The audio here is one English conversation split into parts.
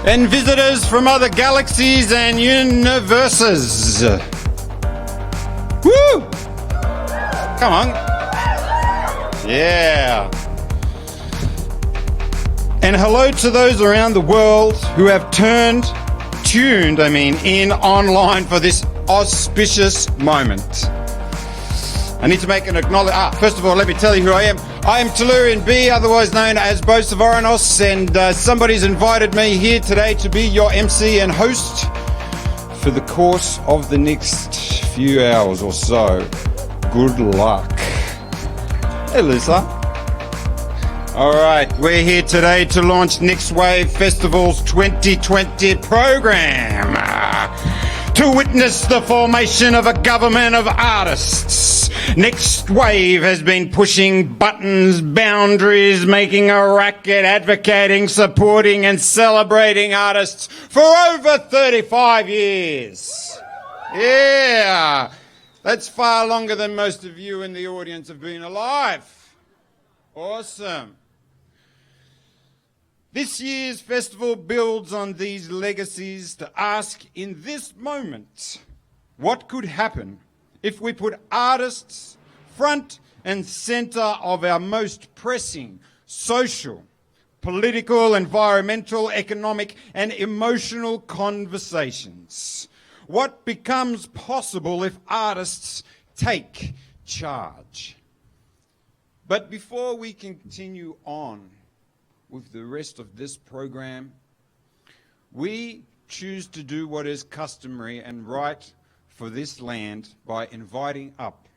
and visitors from other galaxies and universes. Woo! Come on. Yeah. And hello to those around the world who have tuned in online for this auspicious moment. I need to make an acknowledgement. First of all, let me tell you who I am. I am Tellurian B, otherwise known as GovOfArtists, and somebody's invited me here today to be your MC and host for the course of the next few hours or so. Good luck. Hey, Lisa. All right, we're here today to launch Next Wave Festival's 2020 program. To witness the formation of a government of artists. Next Wave has been pushing buttons, boundaries, making a racket, advocating, supporting and celebrating artists for over 35 years. Yeah, that's far longer than most of you in the audience have been alive. Awesome. This year's festival builds on these legacies to ask in this moment, what could happen if we put artists front and center of our most pressing social, political, environmental, economic, and emotional conversations? What becomes possible if artists take charge? But before we continue on with the rest of this program, we choose to do what is customary and right for this land by inviting up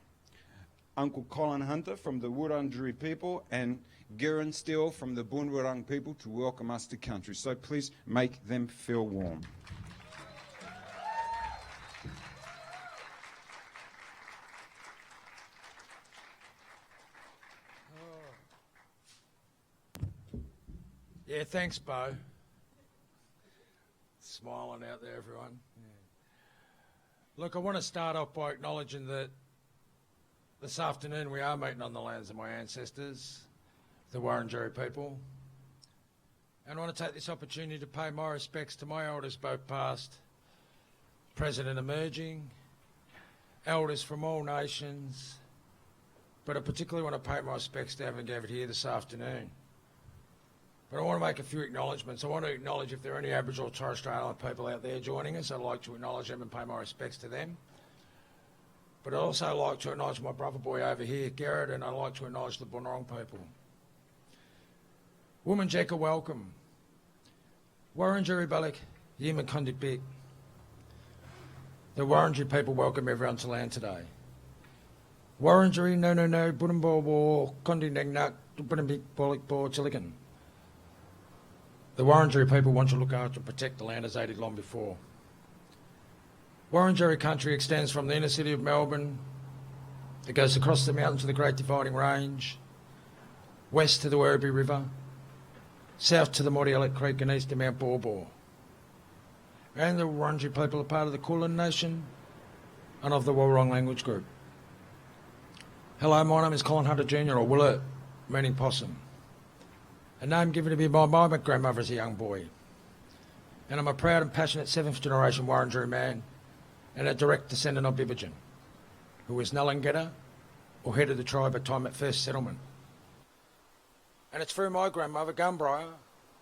Uncle Colin Hunter from the Wurundjeri people and Garen Steele from the Boonwurrung people to welcome us to country. So please make them feel warm. Yeah, thanks, Bo. Smiling out there, everyone. Yeah. Look, I want to start off by acknowledging that this afternoon we are meeting on the lands of my ancestors, the Wurundjeri people. And I want to take this opportunity to pay my respects to my elders, both past, present and emerging, elders from all nations, but I particularly want to pay my respects to having gathered here this afternoon. But I want to make a few acknowledgements. I want to acknowledge if there are any Aboriginal or Torres Strait Islander people out there joining us, I'd like to acknowledge them and pay my respects to them. But I'd also like to acknowledge my brother boy over here, Garrett, and I'd like to acknowledge the Boonwurrung people. Wominjeka, welcome. Wurundjeri Balak, Yiman Kondik Bik. The Wurundjeri people welcome everyone to land today. Wurundjeri no, Bunambo Kondi Nagnak, Bunambik Bolik Bo Chiligan. The Wurundjeri people want to look after and protect the land as they did long before. Wurundjeri country extends from the inner city of Melbourne. It goes across the mountains to the Great Dividing Range, west to the Werribee River, south to the Mordialloc Creek and east to Mount Baw. And the Wurundjeri people are part of the Kulin Nation and of the Woiwurrung language group. Hello, my name is Colin Hunter Jr. or Willett, meaning possum. A name given to me by my grandmother as a young boy. And I'm a proud and passionate 7th generation Wurundjeri man and a direct descendant of Bibijan, who was Nalangeta, or head of the tribe at time at first settlement. And it's through my grandmother, Gumbriar,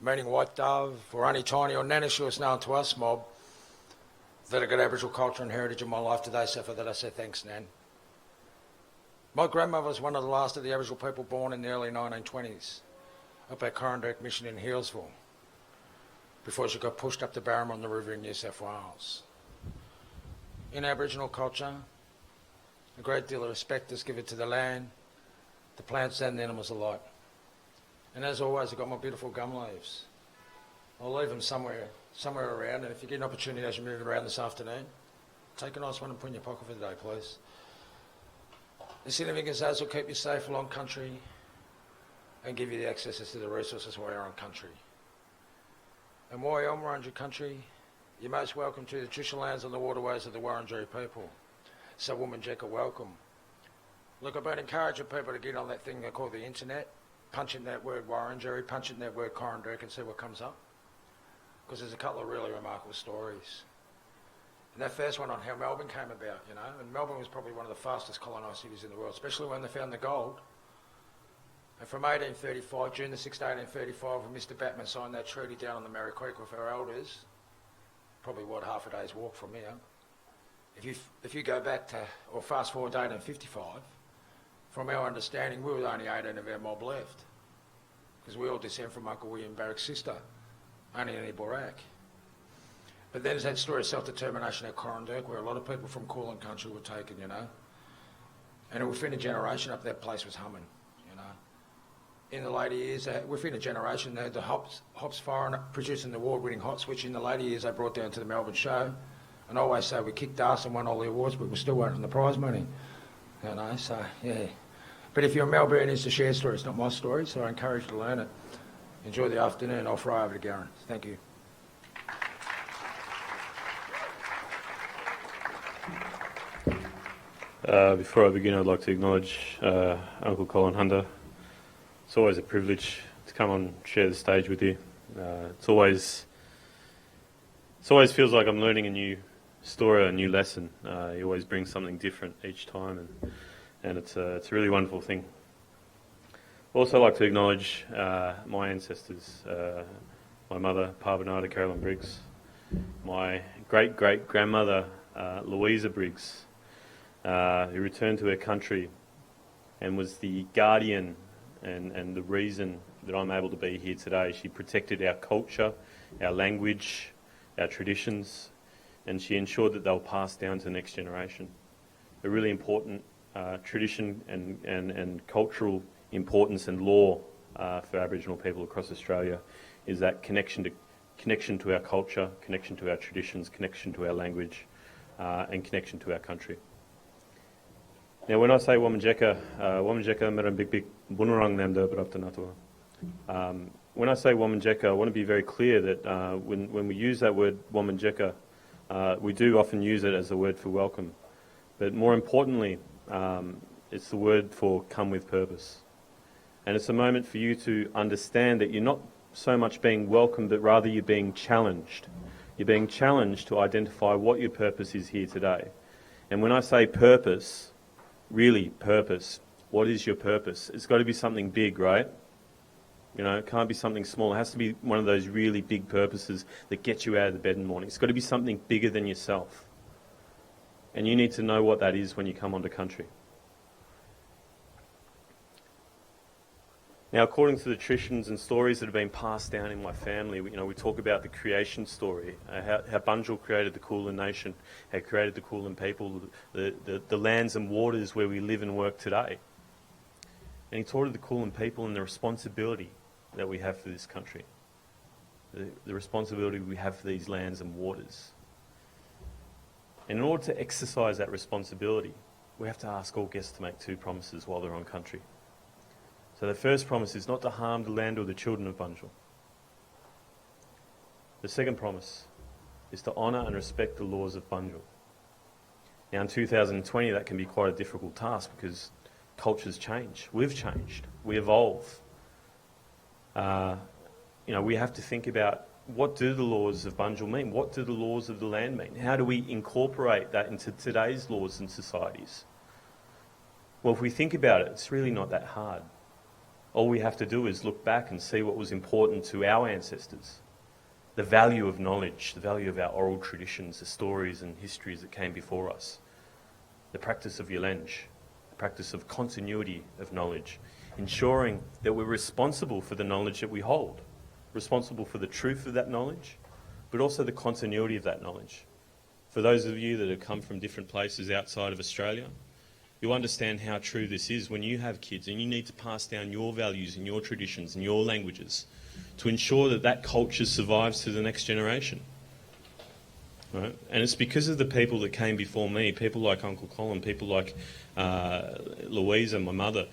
meaning white dove, or Auntie Tiny, or Nanishu as known to us mob, that I got Aboriginal culture and heritage in my life today, so for that I say thanks, Nan. My grandmother was one of the last of the Aboriginal people born in the early 1920s. Up at Corranderk Mission in Healesville, before she got pushed up the Barramon River in New South Wales. In Aboriginal culture, a great deal of respect is given to the land, the plants and the animals alike. And as always, I've got my beautiful gum leaves. I'll leave them somewhere around, and if you get an opportunity as you move around this afternoon, take a nice one and put in your pocket for the day, please. The significance as will keep you safe along country and give you the access to the resources while you're on country. And while you're on Wurundjeri country, you're most welcome to the traditional lands and the waterways of the Wurundjeri people. So Wominjeka, welcome. Look, I've been encouraging people to get on that thing they call the internet, punch in that word Wurundjeri, punch in that word Corranderk and see what comes up. because there's a couple of really remarkable stories. And that first one on how Melbourne came about, you know, and Melbourne was probably one of the fastest colonised cities in the world, especially when they found the gold. And from 1835, June the 6th, 1835, when Mr. Batman signed that treaty down on the Merri Creek with our elders, probably half a day's walk from here. If you go back to, or fast forward to 1855, from our understanding, we were only 18 of our mob left, because we all descend from Uncle William Barrack's sister, only Annie Borak. But then there's that story of self-determination at Corandurk, where a lot of people from Kulin country were taken, you know. And within a generation up, that place was humming, you know. In the later years, within a generation, they had the hops foreign producing the award-winning hops, which in the later years they brought down to the Melbourne show. And I always say we kicked ass and won all the awards, but we're still waiting for the prize money, you know, so, yeah. But if you're a Melbourne, it's a shared story, it's not my story, so I encourage you to learn it. Enjoy the afternoon. I'll fly over to Garran. Thank you. Before I begin, I'd like to acknowledge Uncle Colin Hunter. It's always a privilege to come and share the stage with you. It always feels like I'm learning a new story, a new lesson. You always bring something different each time, and it's a really wonderful thing. I'd also like to acknowledge my ancestors, my mother, Parvanata Carolyn Briggs, my great-great-grandmother, Louisa Briggs, who returned to her country and was the guardian and the reason that I'm able to be here today. She protected our culture, our language, our traditions, and she ensured that they'll pass down to the next generation. A really important tradition and cultural importance and law for Aboriginal people across Australia is that connection to our culture, connection to our traditions, connection to our language, and connection to our country. Now, when I say Wominjeka meran big bunurang namda braptanatua. When I say Wominjeka, I want to be very clear that when we use that word Wominjeka, we do often use it as a word for welcome. But more importantly, it's the word for come with purpose. And it's a moment for you to understand that you're not so much being welcomed, but rather you're being challenged. You're being challenged to identify what your purpose is here today. And when I say purpose, really purpose, what is your purpose? It's got to be something big, right? You know, it can't be something small. It has to be one of those really big purposes that gets you out of the bed in the morning. It's got to be something bigger than yourself. And you need to know what that is when you come onto country. Now, according to the traditions and stories that have been passed down in my family, we talk about the creation story, how Bunjil created the Kulin nation, how created the Kulin people, the lands and waters where we live and work today. And he taught the Kulin people and the responsibility that we have for this country, the responsibility we have for these lands and waters. And in order to exercise that responsibility, we have to ask all guests to make two promises while they're on country. So the first promise is not to harm the land or the children of Bunjil. The second promise is to honour and respect the laws of Bunjil. Now in 2020 that can be quite a difficult task because cultures change. We've changed. We evolve. We have to think about what do the laws of Bunjil mean? What do the laws of the land mean? How do we incorporate that into today's laws and societies? Well, if we think about it, it's really not that hard. All we have to do is look back and see what was important to our ancestors. The value of knowledge, the value of our oral traditions, the stories and histories that came before us. The practice of yelenge, the practice of continuity of knowledge, ensuring that we're responsible for the knowledge that we hold, responsible for the truth of that knowledge, but also the continuity of that knowledge. For those of you that have come from different places outside of Australia, you'll understand how true this is when you have kids and you need to pass down your values and your traditions and your languages to ensure that that culture survives to the next generation. Right? And it's because of the people that came before me, people like Uncle Colin, people like Louisa, my mother,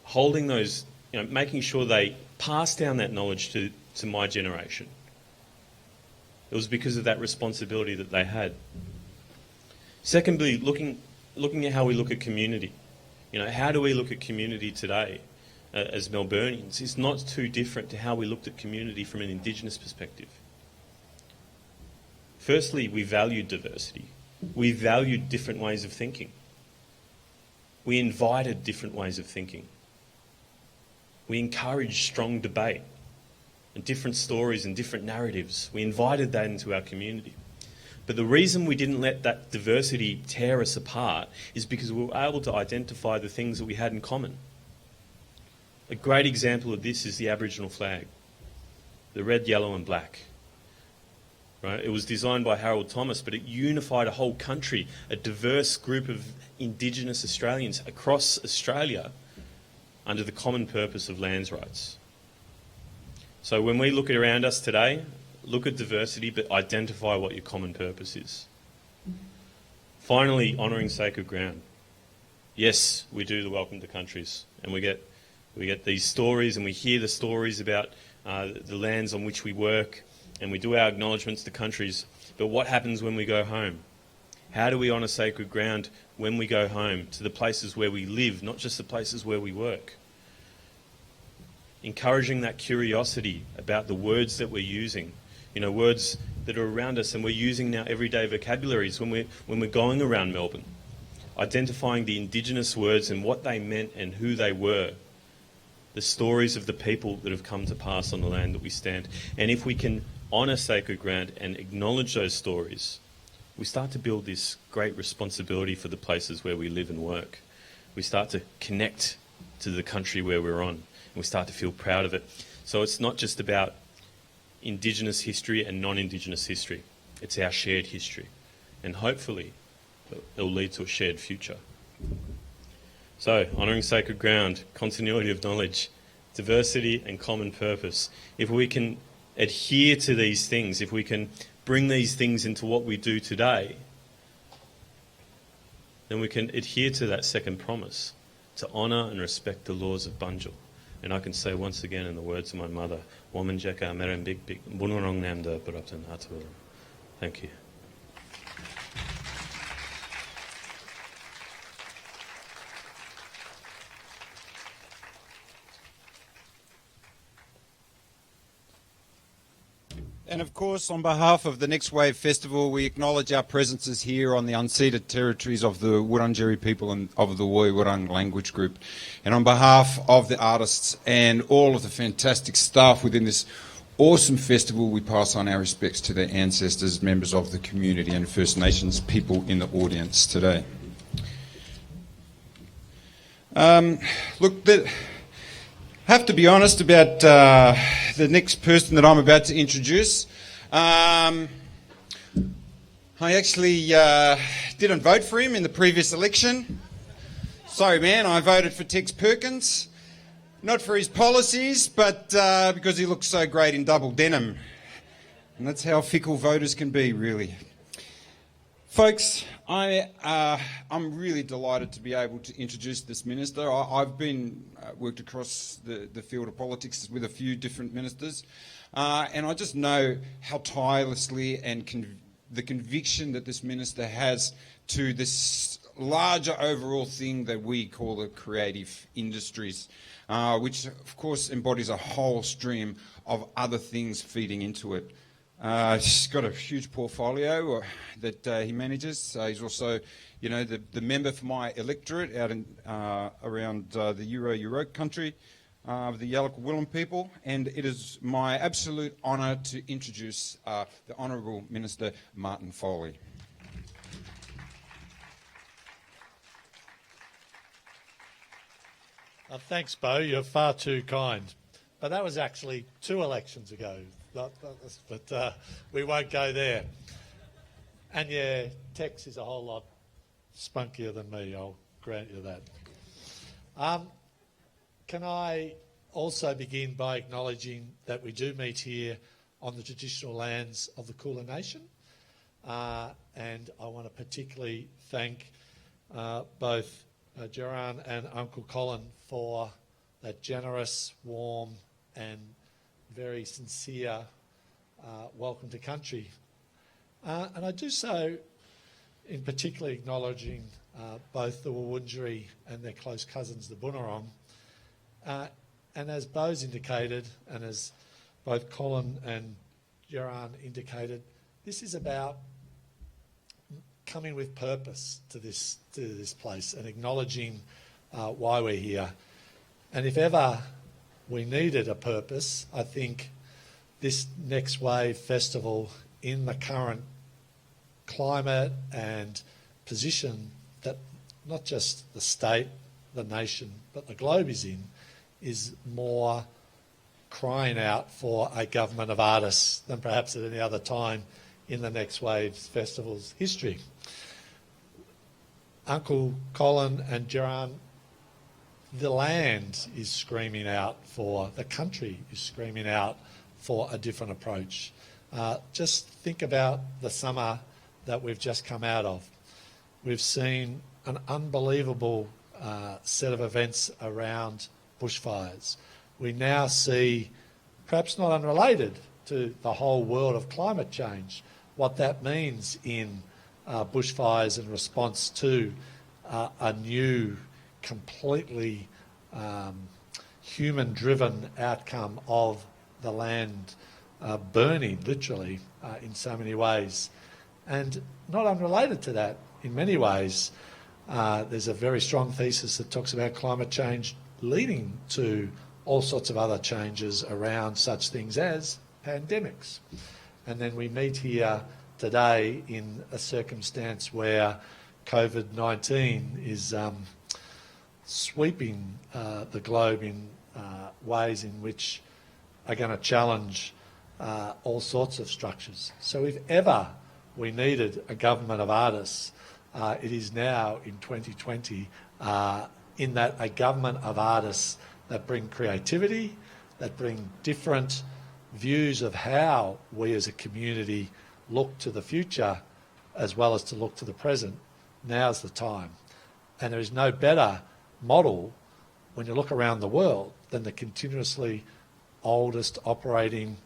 holding those, making sure they pass down that knowledge to my generation. It was because of that responsibility that they had. Secondly, looking at how we look at community. How do we look at community today as Melburnians? It's not too different to how we looked at community from an Indigenous perspective. Firstly, we valued diversity. We valued different ways of thinking. We invited different ways of thinking. We encouraged strong debate and different stories and different narratives. We invited that into our community. But the reason we didn't let that diversity tear us apart is because we were able to identify the things that we had in common. A great example of this is the Aboriginal flag, the red, yellow and black. Right? It was designed by Harold Thomas, but it unified a whole country, a diverse group of Indigenous Australians across Australia under the common purpose of lands rights. So when we look around us today, look at diversity, but identify what your common purpose is. Finally, honouring sacred ground. Yes, we do the Welcome to Countries, and we get these stories, and we hear the stories about the lands on which we work, and we do our acknowledgements to countries. But what happens when we go home? How do we honour sacred ground when we go home to the places where we live, not just the places where we work? Encouraging that curiosity about the words that we're using, words that are around us and we're using now everyday vocabularies when we're going around Melbourne. Identifying the Indigenous words and what they meant and who they were. The stories of the people that have come to pass on the land that we stand. And if we can honour sacred ground and acknowledge those stories, we start to build this great responsibility for the places where we live and work. We start to connect to the country where we're on, and we start to feel proud of it. So it's not just about Indigenous history and non-Indigenous history. It's our shared history. And hopefully it'll lead to a shared future. So, honouring sacred ground, continuity of knowledge, diversity and common purpose. If we can adhere to these things, if we can bring these things into what we do today, then we can adhere to that second promise, to honour and respect the laws of Bunjil. And I can say once again in the words of my mother, Womanjeka Merembik Bik Bunurong Namda Buraptan Hatulam. Thank you. And of course, on behalf of the Next Wave Festival, we acknowledge our presences here on the unceded territories of the Wurundjeri people and of the Woi Wurrung language group. And on behalf of the artists and all of the fantastic staff within this awesome festival, we pass on our respects to their ancestors, members of the community and First Nations people in the audience today. Have to be honest about the next person that I'm about to introduce. I actually didn't vote for him in the previous election. Sorry, man, I voted for Tex Perkins. Not for his policies, but because he looks so great in double denim. And that's how fickle voters can be, really. Folks, I'm really delighted to be able to introduce this minister. I've been worked across the field of politics with a few different ministers, and I just know how tirelessly and the conviction that this minister has to this larger overall thing that we call the creative industries, which of course embodies a whole stream of other things feeding into it. He's got a huge portfolio that he manages. He's also, the member for my electorate out in around the Euro country of the Yaluk Willem people, and it is my absolute honour to introduce the Honourable Minister Martin Foley. Thanks, Bo. You're far too kind. But that was actually 2 elections ago. But we won't go there. And yeah, Tex is a whole lot spunkier than me, I'll grant you that. Can I also begin by acknowledging that we do meet here on the traditional lands of the Kulin Nation, and I want to particularly thank both Geran and Uncle Colin for that generous, warm and very sincere welcome to country. And I do so in particular acknowledging both the Wurundjeri and their close cousins, the Bunurong. And as Bo's indicated, and as both Colin and Geran indicated, this is about coming with purpose to this place and acknowledging why we're here. And if ever we needed a purpose, I think this Next Wave Festival, in the current climate and position that not just the state, the nation, but the globe is in, is more crying out for a government of artists than perhaps at any other time in the Next Wave Festival's history. Uncle Colin and Geran, the land is screaming out for, the country is screaming out for a different approach. Just think about the summer that we've just come out of. We've seen an unbelievable set of events around bushfires. We now see, perhaps not unrelated to the whole world of climate change, what that means in bushfires in response to a new, completely human-driven outcome of the land burning, literally, in so many ways. And not unrelated to that, in many ways, there's a very strong thesis that talks about climate change leading to all sorts of other changes around such things as pandemics. And then we meet here today in a circumstance where COVID-19 is sweeping the globe in ways in which are going to challenge all sorts of structures. So if ever we needed a government of artists, it is now in 2020, in that a government of artists that bring creativity, that bring different views of how we as a community look to the future as well as to look to the present. Now's the time. And there is no better model when you look around the world than the continuously oldest operating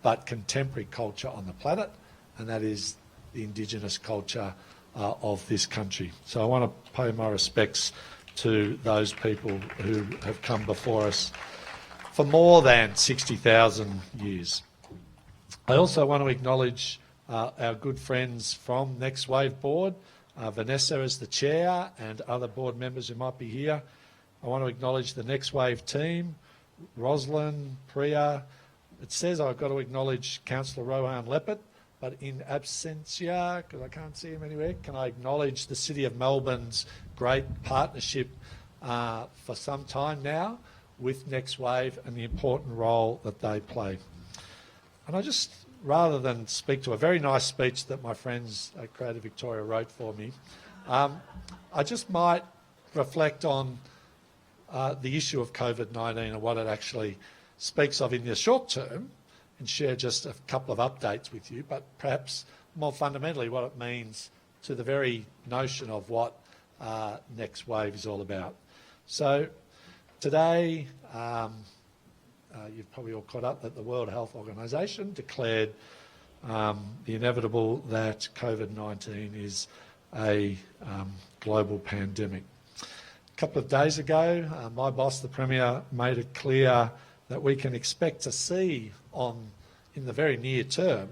but contemporary culture on the planet, and that is the Indigenous culture of this country. So I want to pay my respects to those people who have come before us for more than 60,000 years. I also want to acknowledge our good friends from Next Wave Board, Vanessa as the chair and other board members who might be here. I want to acknowledge the Next Wave team, Rosalind, Priya. It says I've got to acknowledge Councillor Rohan Leppert, but in absentia, because I can't see him anywhere, can I acknowledge the City of Melbourne's great partnership for some time now with Next Wave and the important role that they play. And I just, rather than speak to a very nice speech that my friends at Creative Victoria wrote for me, I just might reflect on the issue of COVID-19 and what it actually speaks of in the short term, and share just a couple of updates with you, but perhaps more fundamentally what it means to the very notion of what Next Wave is all about. So today, you've probably all caught up that the World Health Organization declared the inevitable that COVID-19 is a global pandemic. A couple of days ago, my boss, the Premier, made it clear that we can expect to see in the very near term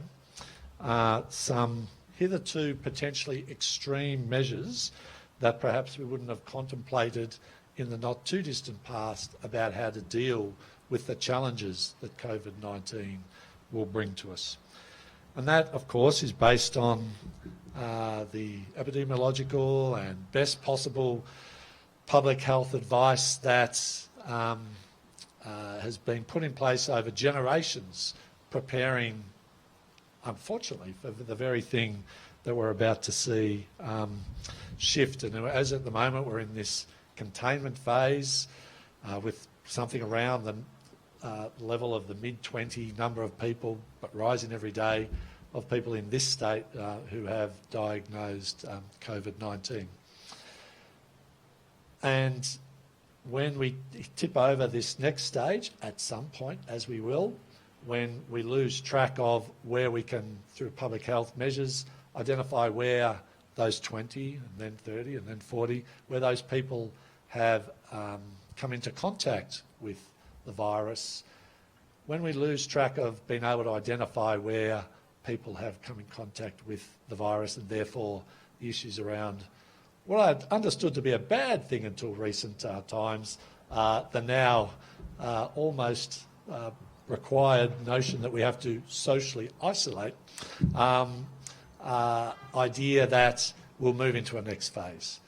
some hitherto potentially extreme measures that perhaps we wouldn't have contemplated in the not too distant past about how to deal with the challenges that COVID-19 will bring to us. And that, of course, is based on the epidemiological and best possible public health advice that has been put in place over generations, preparing, unfortunately, for the very thing that we're about to see shift. And as at the moment we're in this containment phase with something around the level of the mid-20 number of people, but rising every day, of people in this state who have diagnosed COVID-19. And when we tip over this next stage, at some point, as we will, when we lose track of where we can, through public health measures, identify where those 20 and then 30 and then 40, where those people have come into contact with the virus, when we lose track of being able to identify where people have come in contact with the virus, and therefore the issues around what I'd understood to be a bad thing until recent times, the now almost required notion that we have to socially isolate, idea that we'll move into a next phase.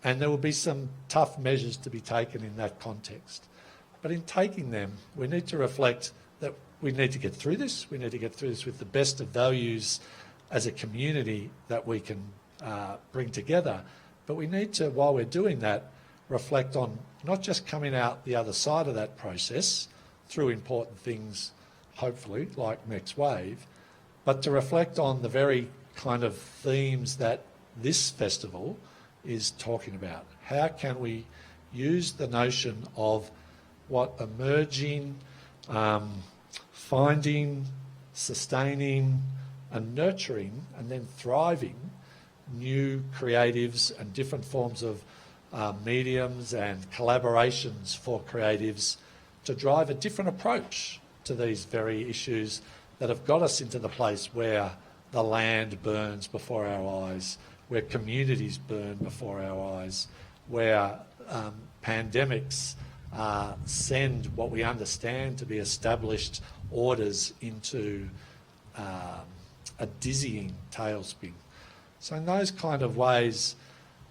And there will be some tough measures to be taken in that context. But in taking them, we need to reflect that we need to get through this. We need to get through this with the best of values as a community that we can bring together. But we need to, while we're doing that, reflect on not just coming out the other side of that process through important things, hopefully, like Next Wave, but to reflect on the very kind of themes that this festival is talking about. How can we use the notion of what emerging, finding, sustaining and nurturing and then thriving new creatives and different forms of mediums and collaborations for creatives to drive a different approach to these very issues that have got us into the place where the land burns before our eyes, where communities burn before our eyes, where pandemics send what we understand to be established orders into a dizzying tailspin. So in those kind of ways,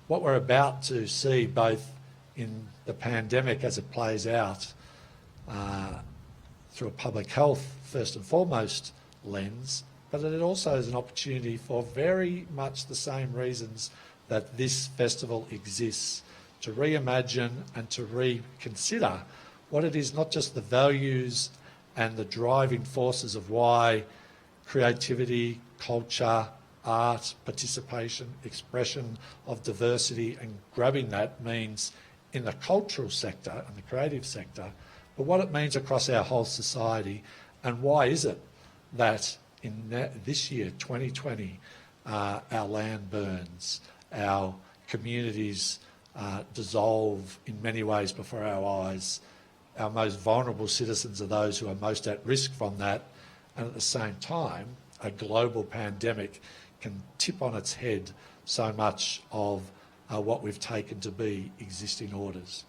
what we're about to see both in the pandemic as it plays out through a public health first and foremost lens, but it also is an opportunity for very much the same reasons that this festival exists, to reimagine and to reconsider what it is, not just the values and the driving forces of why creativity, culture, art, participation, expression of diversity and grabbing that means in the cultural sector and the creative sector, but what it means across our whole society, and why is it that in this year, 2020, our land burns, our communities dissolve in many ways before our eyes, our most vulnerable citizens are those who are most at risk from that, and at the same time, a global pandemic can tip on its head so much of what we've taken to be existing orders.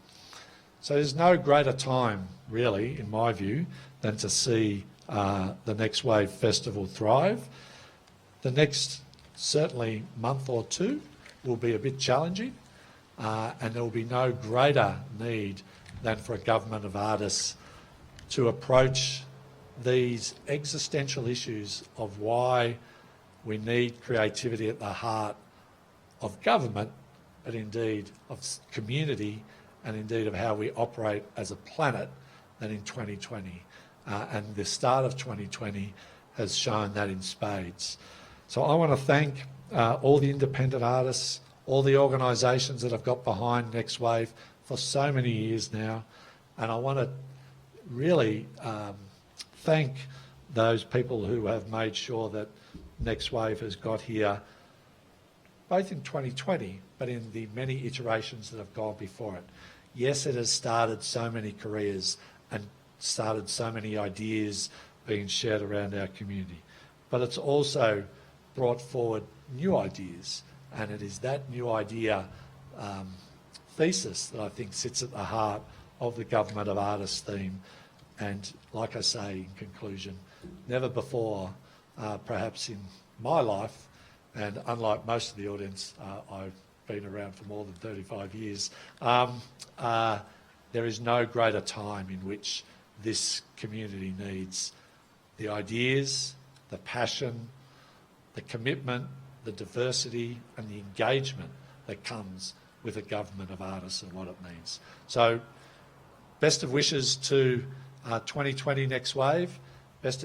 So there's no greater time, really, in my view, than to see the Next Wave Festival thrive. The next, certainly, month or two will be a bit challenging, and there will be no greater need than for a government of artists to approach these existential issues of why we need creativity at the heart of government, but indeed of community, and indeed of how we operate as a planet, than in 2020. And the start of 2020 has shown that in spades. So I want to thank all the independent artists, all the organisations that have got behind Next Wave for so many years now. And I want to really thank those people who have made sure that Next Wave has got here, both in 2020, but in the many iterations that have gone before it. Yes, it has started so many careers and started so many ideas being shared around our community, but it's also brought forward new ideas, and it is that new idea thesis that I think sits at the heart of the Government of Artists theme. And like I say, in conclusion, never before, perhaps in my life, and unlike most of the audience, I've been around for more than 35 years, there is no greater time in which this community needs the ideas, the passion, the commitment, the diversity and the engagement that comes with a Government of Artists and what it means. So best of wishes to 2020 Next Wave, best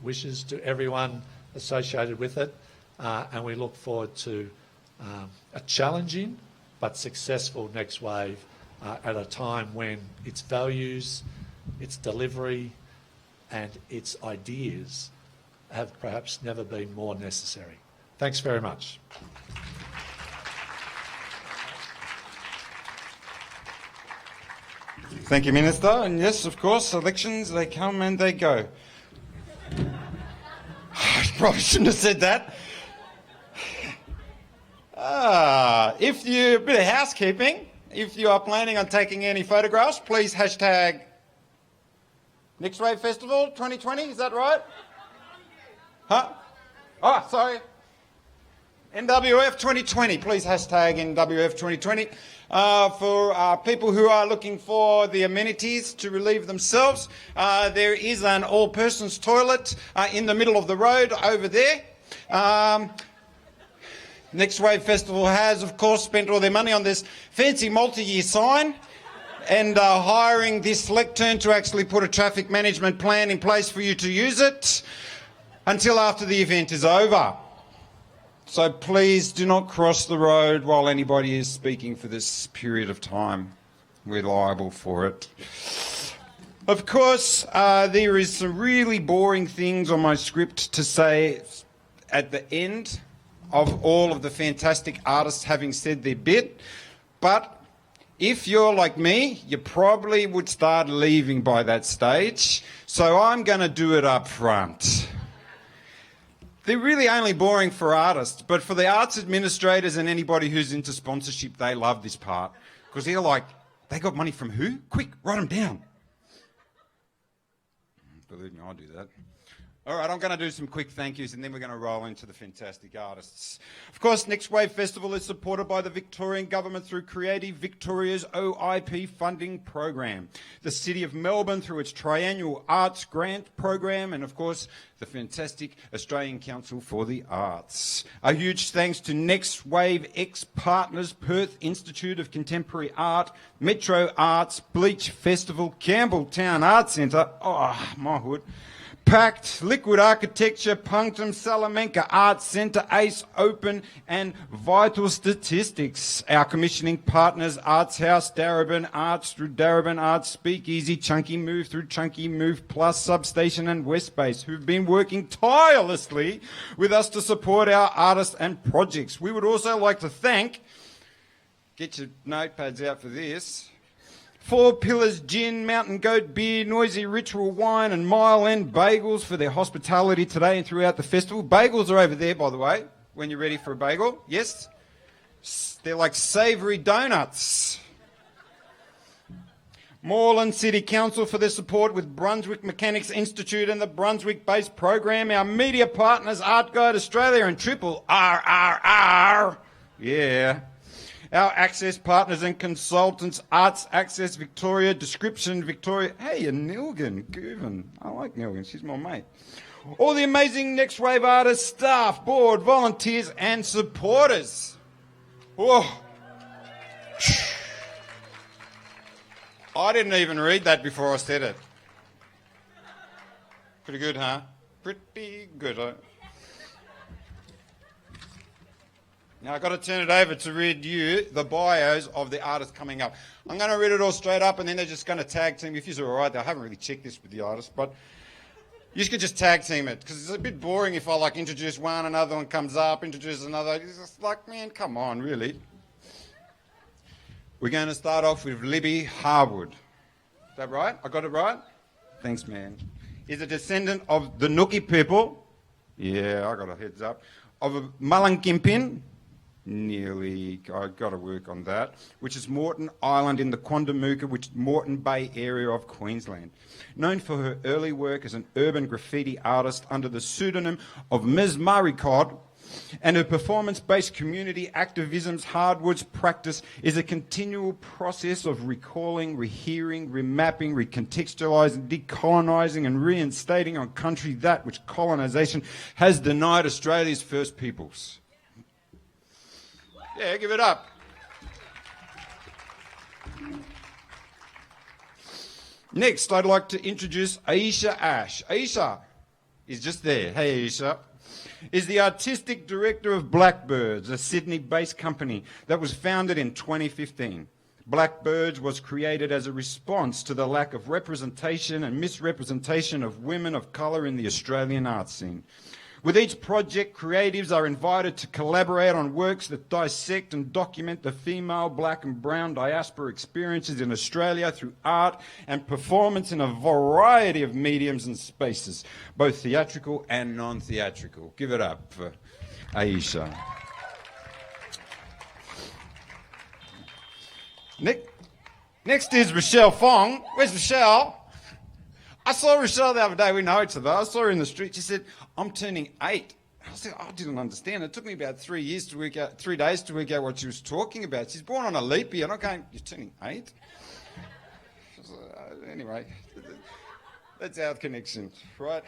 wishes to everyone associated with it, and we look forward to a challenging but successful Next Wave at a time when its values, its delivery and its ideas have perhaps never been more necessary. Thanks very much. Thank you, Minister. And yes, of course, elections, they come and they go. I probably shouldn't have said that. If you, a bit of housekeeping, if you are planning on taking any photographs, please hashtag Next Wave Festival 2020, is that right? Huh? Oh, sorry. NWF 2020, please hashtag NWF 2020. For people who are looking for the amenities to relieve themselves, there is an all-persons toilet in the middle of the road over there. Next Wave Festival has, of course, spent all their money on this fancy multi-year sign and hiring this lectern to actually put a traffic management plan in place for you to use it until after the event is over. So please do not cross the road while anybody is speaking for this period of time. We're liable for it. Of course, there is some really boring things on my script to say at the end of all of the fantastic artists having said their bit. But if you're like me, you probably would start leaving by that stage. So I'm going to do it up front. They're really only boring for artists, but for the arts administrators and anybody who's into sponsorship, they love this part. Because they're like, they got money from who? Quick, write them down. Believe me, I do that. All right, I'm going to do some quick thank yous and then we're going to roll into the fantastic artists. Of course, Next Wave Festival is supported by the Victorian Government through Creative Victoria's OIP funding program, the City of Melbourne through its triannual Arts Grant program, and of course, the fantastic Australian Council for the Arts. A huge thanks to Next Wave ex-partners, Perth Institute of Contemporary Art, Metro Arts, Bleach Festival, Campbelltown Arts Centre, oh, my hood, Pact, Liquid Architecture, Punctum, Salamanca Arts Centre, Ace Open and Vital Statistics. Our commissioning partners, Arts House, Darebin Arts through Darebin Arts, Speakeasy, Chunky Move through Chunky Move Plus, Substation and Westbase, who've been working tirelessly with us to support our artists and projects. We would also like to thank, get your notepads out for this, Four Pillars Gin, Mountain Goat Beer, Noisy Ritual Wine and Mile End Bagels for their hospitality today and throughout the festival. Bagels are over there, by the way, when you're ready for a bagel. Yes? They're like savoury donuts. Moreland City Council for their support with Brunswick Mechanics Institute and the Brunswick-based program. Our media partners, Art Guide Australia and Triple RRR. Yeah. Our access partners and consultants, Arts Access Victoria, Description Victoria. Hey, Nilgan, Goovin. I like Nilgan, she's my mate. All the amazing Next Wave artists, staff, board, volunteers and supporters. Whoa. I didn't even read that before I said it. Pretty good, huh? Pretty good, huh? Now I've got to turn it over to read you the bios of the artists coming up. I'm going to read it all straight up and then they're just going to tag team. If you're all right, I haven't really checked this with the artists, but you could just tag team it because it's a bit boring if I like introduce one, another one comes up, introduce another. It's just like, man, come on, really. We're going to start off with Libby Harwood. Is that right? I got it right? Thanks, man. Is a descendant of the Nookie people. Yeah, I got a heads up. Of a Mullankimpin. Nearly, I've got to work on that, which is Moreton Island in the Quandamooka, which is Moreton Bay area of Queensland. Known for her early work as an urban graffiti artist under the pseudonym of Ms. Maricod, and her performance-based community activism's hardwoods practice is a continual process of recalling, rehearing, remapping, recontextualising, decolonising and reinstating on country that which colonisation has denied Australia's first peoples. Yeah, give it up. Next, I'd like to introduce Aisha Ash. Aisha is just there. Hey, Aisha. Is the artistic director of Blackbirds, a Sydney-based company that was founded in 2015. Blackbirds was created as a response to the lack of representation and misrepresentation of women of colour in the Australian art scene. With each project, creatives are invited to collaborate on works that dissect and document the female, black and brown diaspora experiences in Australia through art and performance in a variety of mediums and spaces, both theatrical and non-theatrical. Give it up for Aisha. Next is Rochelle Fong. Where's Rochelle? I saw Rochelle the other day. We know each other. I saw her in the street. She said, I'm turning 8. I said, I didn't understand. It took me about 3 days to work out what she was talking about. She's born on a leap year. And I'm going, you're turning 8? Anyway, that's our connection, right?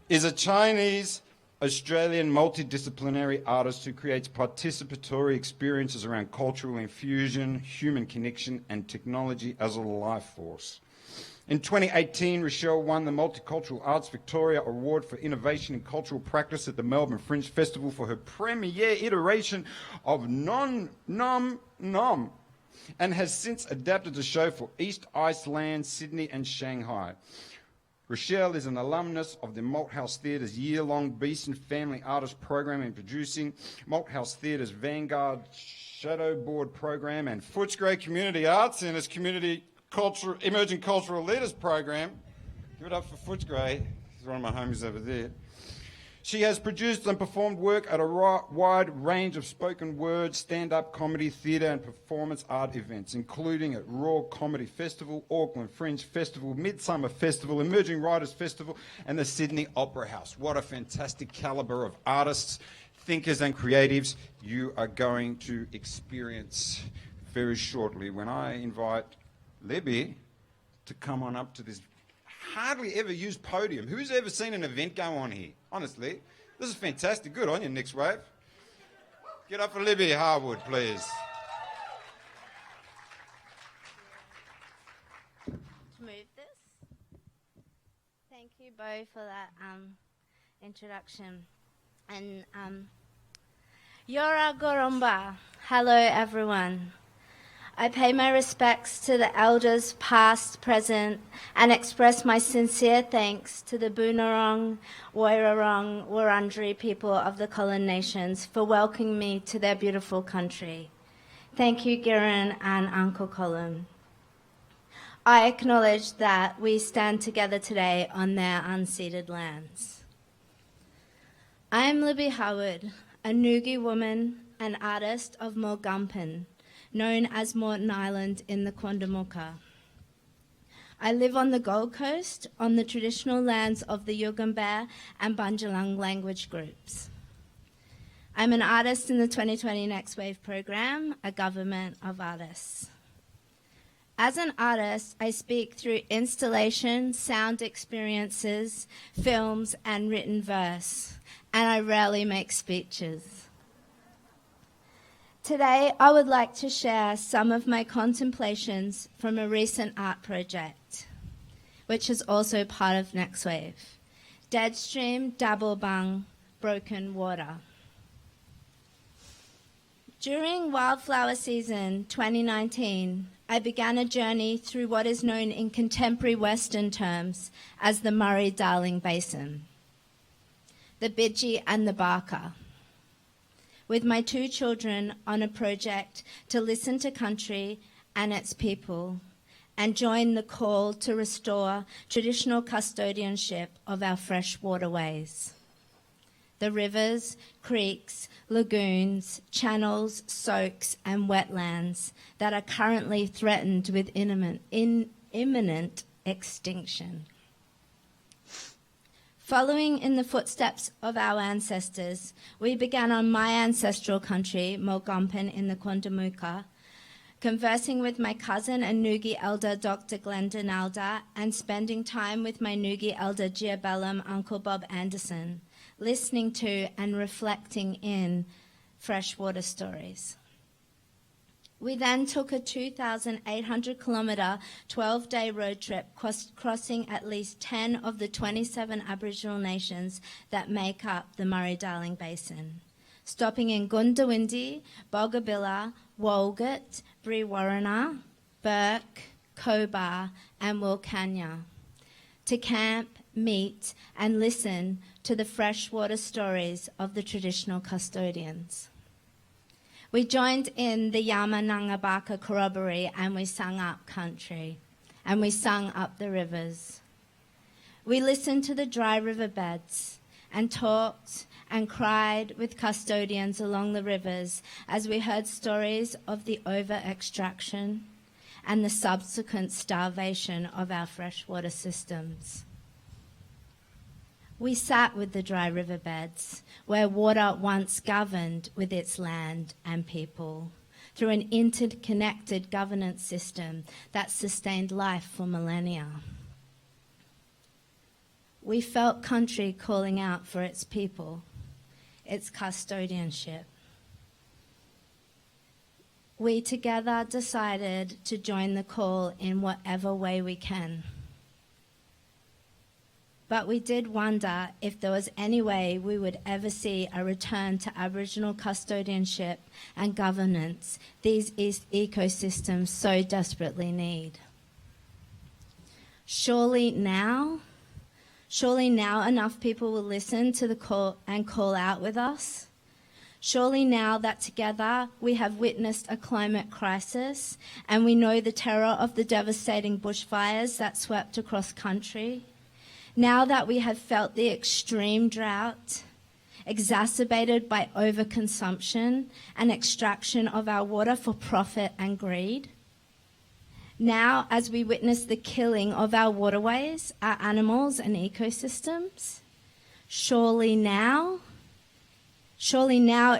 Is a Chinese Australian multidisciplinary artist who creates participatory experiences around cultural infusion, human connection, and technology as a life force. In 2018, Rochelle won the Multicultural Arts Victoria Award for Innovation in Cultural Practice at the Melbourne Fringe Festival for her premiere iteration of Nom Nom, and has since adapted the show for East Iceland, Sydney, and Shanghai. Rochelle is an alumnus of the Malthouse Theatre's year-long Beast and Family Artist Program in producing, Malthouse Theatre's Vanguard Shadowboard Program, and Footscray Community Arts Centre's Emerging Cultural Leaders Program. Give it up for Footscray. He's one of my homies over there. She has produced and performed work at a wide range of spoken word, stand-up comedy, theatre and performance art events, including at Raw Comedy Festival, Auckland Fringe Festival, Midsummer Festival, Emerging Writers Festival and the Sydney Opera House. What a fantastic calibre of artists, thinkers and creatives you are going to experience very shortly when I invite Libby to come on up to this hardly ever used podium. Who's ever seen an event go on here? Honestly, this is fantastic. Good on you, Next Wave. Get up for Libby Harwood, please. Move this. Thank you, Bo, for that introduction. And Yora Goromba. Hello, everyone. I pay my respects to the elders past, present, and express my sincere thanks to the Boonwurrung, Woiwurrung, Wurundjeri people of the Kulin Nations for welcoming me to their beautiful country. Thank you, Giran and Uncle Colin. I acknowledge that we stand together today on their unceded lands. I am Libby Howard, a Ngugi woman and artist of Mulgumpin, known as Moreton Island in the Quandamooka. I live on the Gold Coast, on the traditional lands of the Yugambeh and Bundjalung language groups. I'm an artist in the 2020 Next Wave program, a government of artists. As an artist, I speak through installation, sound experiences, films, and written verse, and I rarely make speeches. Today, I would like to share some of my contemplations from a recent art project, which is also part of Next Wave, Deadstream Dabblebung Broken Water. During wildflower season 2019, I began a journey through what is known in contemporary Western terms as the Murray-Darling Basin, the Bidgie and the Barker, with my 2 children on a project to listen to country and its people and join the call to restore traditional custodianship of our fresh waterways. The rivers, creeks, lagoons, channels, soaks and wetlands that are currently threatened with imminent extinction. Following in the footsteps of our ancestors, we began on my ancestral country, Mulgumpin in the Quandamooka, conversing with my cousin and Ngugi elder Dr. Glenda Nalda and spending time with my Ngugi elder Giabellum Uncle Bob Anderson, listening to and reflecting in freshwater stories. We then took a 2,800-kilometre, 12-day road trip crossing at least 10 of the 27 Aboriginal nations that make up the Murray-Darling Basin, stopping in Gundawindi, Boggabilla, Walgett, Brewarrina, Burke, Cobar and Wilcannia, to camp, meet, and listen to the freshwater stories of the traditional custodians. We joined in the Yama Nangabaka corroboree and we sung up country, and we sung up the rivers. We listened to the dry riverbeds and talked and cried with custodians along the rivers as we heard stories of the over-extraction and the subsequent starvation of our freshwater systems. We sat with the dry riverbeds, where water once governed with its land and people, through an interconnected governance system that sustained life for millennia. We felt country calling out for its people, its custodianship. We together decided to join the call in whatever way we can. But we did wonder if there was any way we would ever see a return to Aboriginal custodianship and governance these ecosystems so desperately need. Surely now enough people will listen to the call and call out with us. Surely now that together we have witnessed a climate crisis and we know the terror of the devastating bushfires that swept across country. Now that we have felt the extreme drought, exacerbated by overconsumption and extraction of our water for profit and greed. Now, as we witness the killing of our waterways, our animals and ecosystems, surely now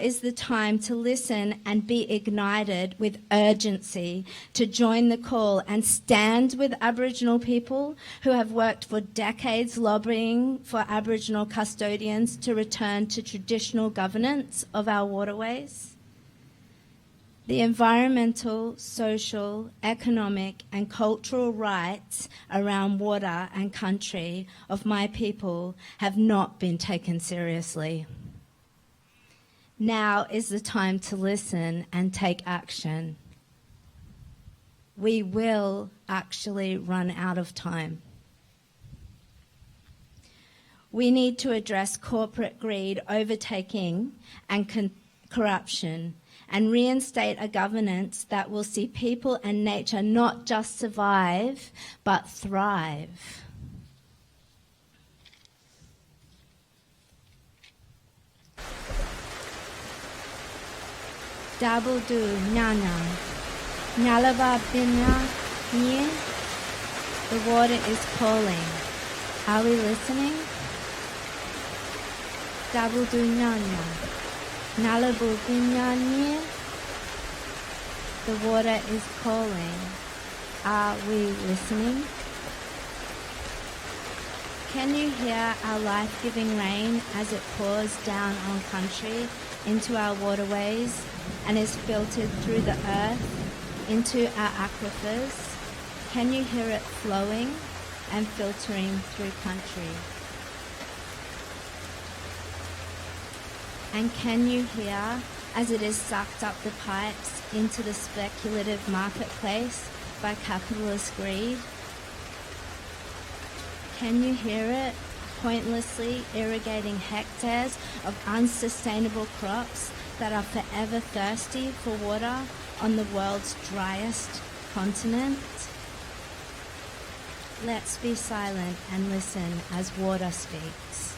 is the time to listen and be ignited with urgency to join the call and stand with Aboriginal people who have worked for decades lobbying for Aboriginal custodians to return to traditional governance of our waterways. The environmental, social, economic and cultural rights around water and country of my people have not been taken seriously. Now is the time to listen and take action. We will actually run out of time. We need to address corporate greed, overtaking and corruption, and reinstate a governance that will see people and nature not just survive, but thrive. Double do nyana, nyalaba binya nye. The water is calling. Are we listening? Double do nyana, nalabu binya nye. The water is calling. Are we listening? Can you hear our life-giving rain as it pours down on country into our waterways and is filtered through the earth into our aquifers? Can you hear it flowing and filtering through country? And can you hear as it is sucked up the pipes into the speculative marketplace by capitalist greed? Can you hear it pointlessly irrigating hectares of unsustainable crops that are forever thirsty for water on the world's driest continent? Let's be silent and listen as water speaks.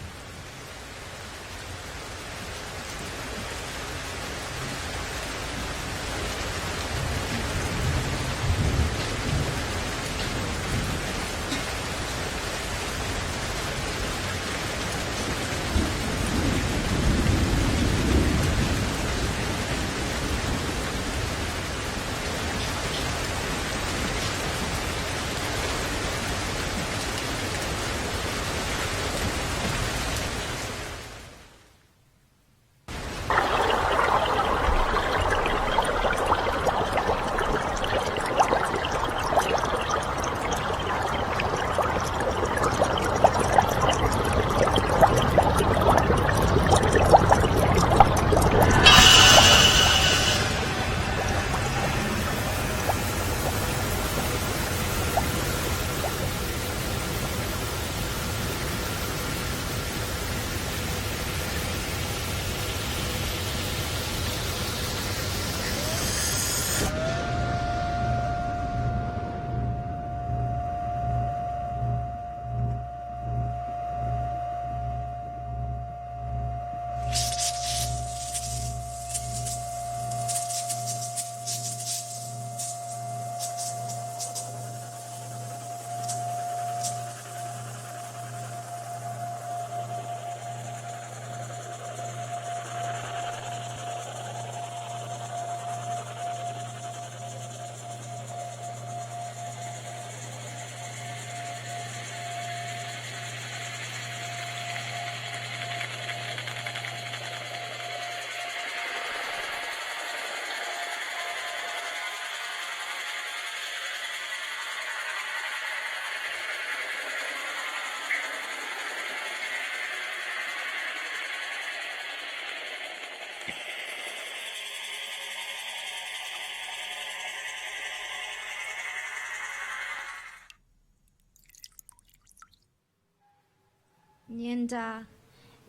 Nyinda,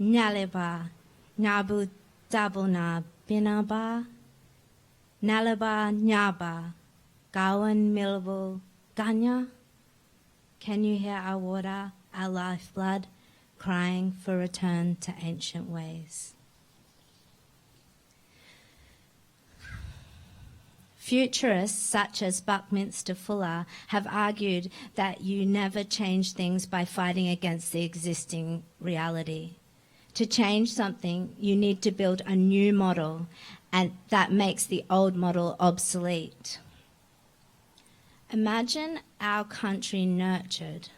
Nyaleba, Nabu Dabuna Binaba, Nalaba Nyaba, Gawan Milbu Ganya. Can you hear our water, our lifeblood, crying for return to ancient ways? Futurists such as Buckminster Fuller have argued that you never change things by fighting against the existing reality. To change something, you need to build a new model, and that makes the old model obsolete. Imagine our country nurtured.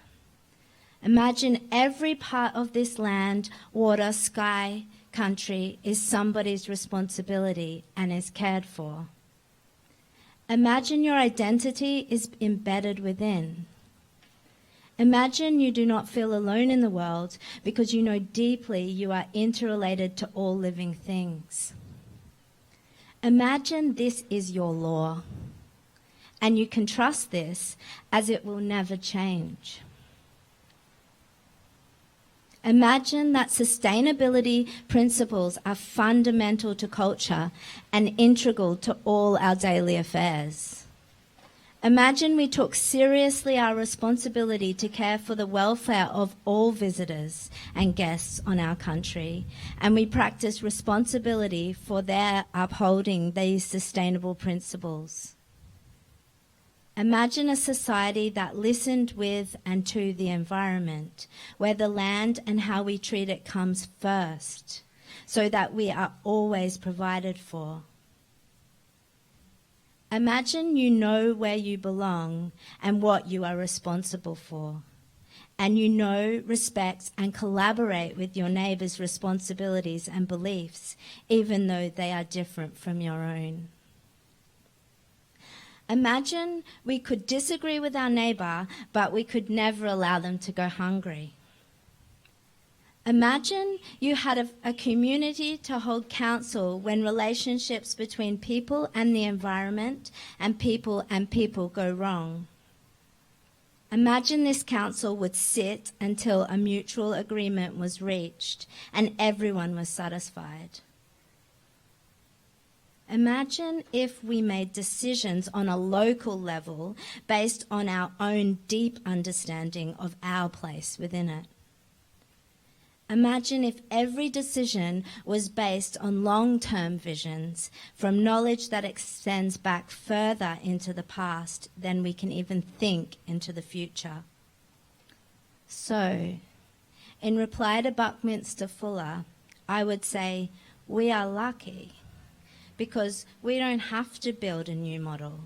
Imagine every part of this land, water, sky, country is somebody's responsibility and is cared for. Imagine your identity is embedded within. Imagine you do not feel alone in the world because you know deeply you are interrelated to all living things. Imagine this is your law, and you can trust this as it will never change. Imagine that sustainability principles are fundamental to culture and integral to all our daily affairs. Imagine we took seriously our responsibility to care for the welfare of all visitors and guests on our country, and we practice responsibility for their upholding these sustainable principles. Imagine a society that listened with and to the environment, where the land and how we treat it comes first, so that we are always provided for. Imagine you know where you belong and what you are responsible for, and you know, respect, and collaborate with your neighbour's responsibilities and beliefs, even though they are different from your own. Imagine we could disagree with our neighbour, but we could never allow them to go hungry. Imagine you had a community to hold counsel when relationships between people and the environment and people go wrong. Imagine this council would sit until a mutual agreement was reached and everyone was satisfied. Imagine if we made decisions on a local level based on our own deep understanding of our place within it. Imagine if every decision was based on long-term visions from knowledge that extends back further into the past than we can even think into the future. So, in reply to Buckminster Fuller, I would say we are lucky because we don't have to build a new model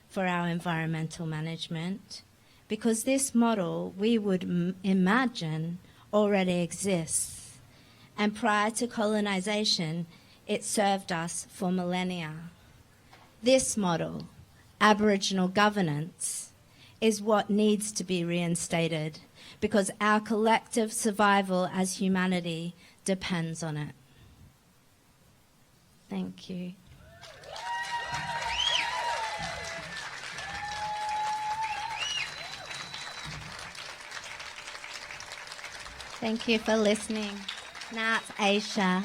for our environmental management, because this model, we would imagine, already exists. And prior to colonisation, it served us for millennia. This model, Aboriginal governance, is what needs to be reinstated because our collective survival as humanity depends on it. Thank you. Thank you for listening. Now it's Aisha.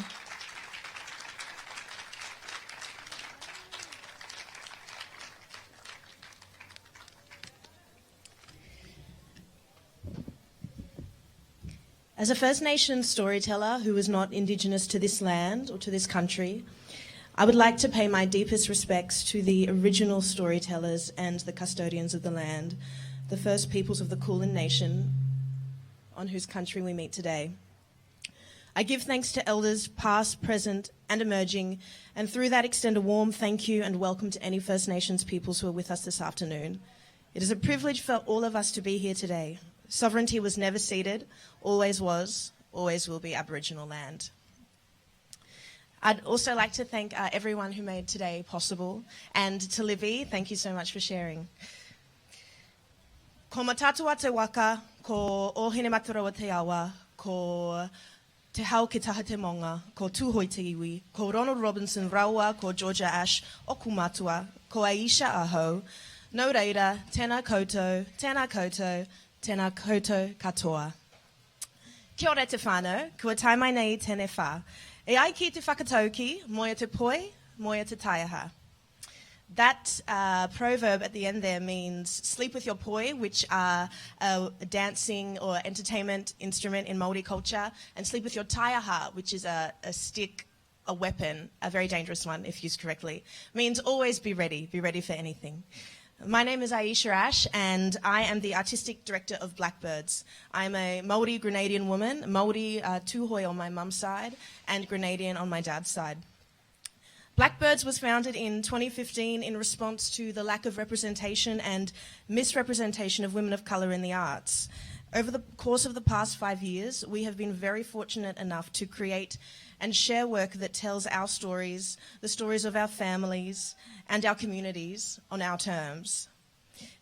As a First Nations storyteller who is not Indigenous to this land or to this country, I would like to pay my deepest respects to the original storytellers and the custodians of the land, the First Peoples of the Kulin Nation, on whose country we meet today. I give thanks to elders past, present and emerging, and through that extend a warm thank you and welcome to any First Nations peoples who are with us this afternoon. It is a privilege for all of us to be here today. Sovereignty was never ceded, always was, always will be Aboriginal land. I'd also like to thank everyone who made today possible, and to Livy, thank you so much for sharing. Ko matatua te waka, ko ohine maturawa te awa, ko te hau ki taha te monga, ko tūhoi te iwi, ko Ronald Robinson Raua, ko Georgia Ash, o kumatua, ko Aisha Aho, no reira, tēnā koutou, tēnā koutou, tēnā koutou katoa. Kia ora te whānau, kua taimai nei tēnei whā. E ai ki te whakatauki, moia te poi, moia te taiaha. That proverb at the end there means sleep with your poi, which are a dancing or entertainment instrument in Māori culture, and sleep with your taiaha, which is a stick, a weapon, a very dangerous one if used correctly. Means always be ready for anything. My name is Aisha Ash, and I am the Artistic Director of Blackbirds. I'm a Māori Grenadian woman, Māori Tūhoi on my mum's side, and Grenadian on my dad's side. Blackbirds was founded in 2015 in response to the lack of representation and misrepresentation of women of colour in the arts. Over the course of the past 5 years, we have been very fortunate enough to create and share work that tells our stories, the stories of our families and our communities on our terms.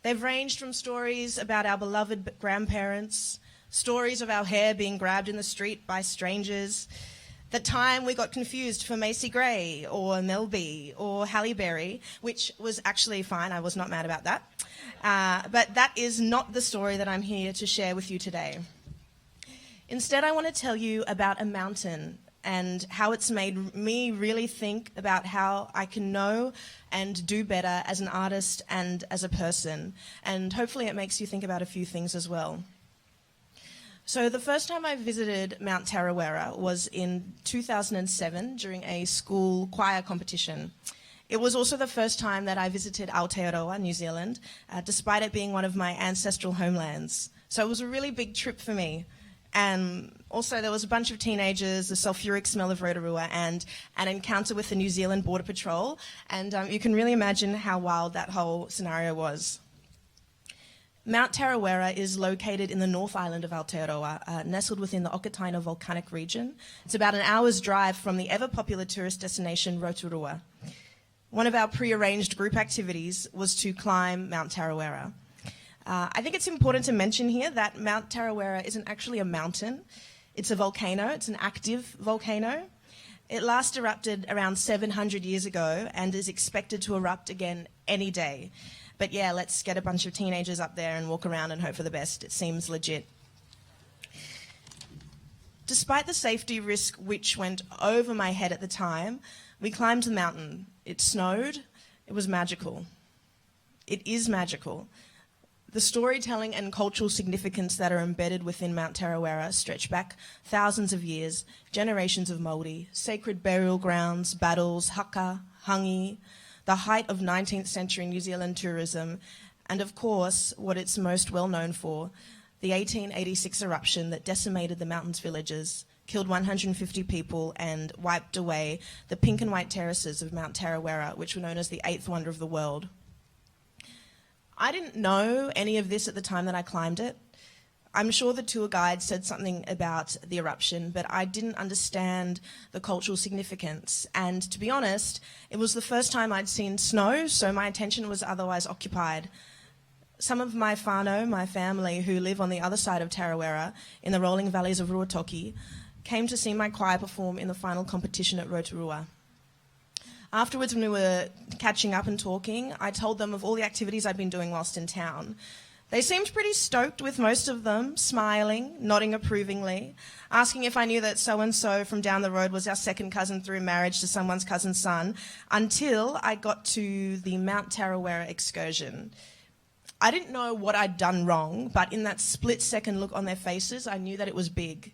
They've ranged from stories about our beloved grandparents, stories of our hair being grabbed in the street by strangers, the time we got confused for Macy Gray or Mel B or Halle Berry, which was actually fine, I was not mad about that. But that is not the story that I'm here to share with you today. Instead, I want to tell you about a mountain and how it's made me really think about how I can know and do better as an artist and as a person. And hopefully it makes you think about a few things as well. So the first time I visited Mount Tarawera was in 2007 during a school choir competition. It was also the first time that I visited Aotearoa, New Zealand, despite it being one of my ancestral homelands. So it was a really big trip for me. And also there was a bunch of teenagers, the sulphuric smell of Rotorua, and an encounter with the New Zealand Border Patrol. And you can really imagine how wild that whole scenario was. Mount Tarawera is located in the North Island of Aotearoa, nestled within the Okataina volcanic region. It's about an hour's drive from the ever-popular tourist destination Rotorua. One of our pre-arranged group activities was to climb Mount Tarawera. I think it's important to mention here that Mount Tarawera isn't actually a mountain. It's a volcano. It's an active volcano. It last erupted around 700 years ago and is expected to erupt again any day. But yeah, let's get a bunch of teenagers up there and walk around and hope for the best. It seems legit. Despite the safety risk which went over my head at the time, we climbed the mountain. It snowed. It was magical. It is magical. The storytelling and cultural significance that are embedded within Mount Tarawera stretch back thousands of years, generations of Māori, sacred burial grounds, battles, haka, hangi, the height of 19th century New Zealand tourism, and of course, what it's most well known for, the 1886 eruption that decimated the mountain's villages, killed 150 people and wiped away the pink and white terraces of Mount Tarawera, which were known as the eighth wonder of the world. I didn't know any of this at the time that I climbed it. I'm sure the tour guide said something about the eruption, but I didn't understand the cultural significance. And to be honest, it was the first time I'd seen snow, so my attention was otherwise occupied. Some of my whānau, my family, who live on the other side of Tarawera, in the rolling valleys of Ruatoki, came to see my choir perform in the final competition at Rotorua. Afterwards, when we were catching up and talking, I told them of all the activities I'd been doing whilst in town. They seemed pretty stoked, with most of them smiling, nodding approvingly, asking if I knew that so-and-so from down the road was our second cousin through marriage to someone's cousin's son, until I got to the Mount Tarawera excursion. I didn't know what I'd done wrong, but in that split-second look on their faces, I knew that it was big.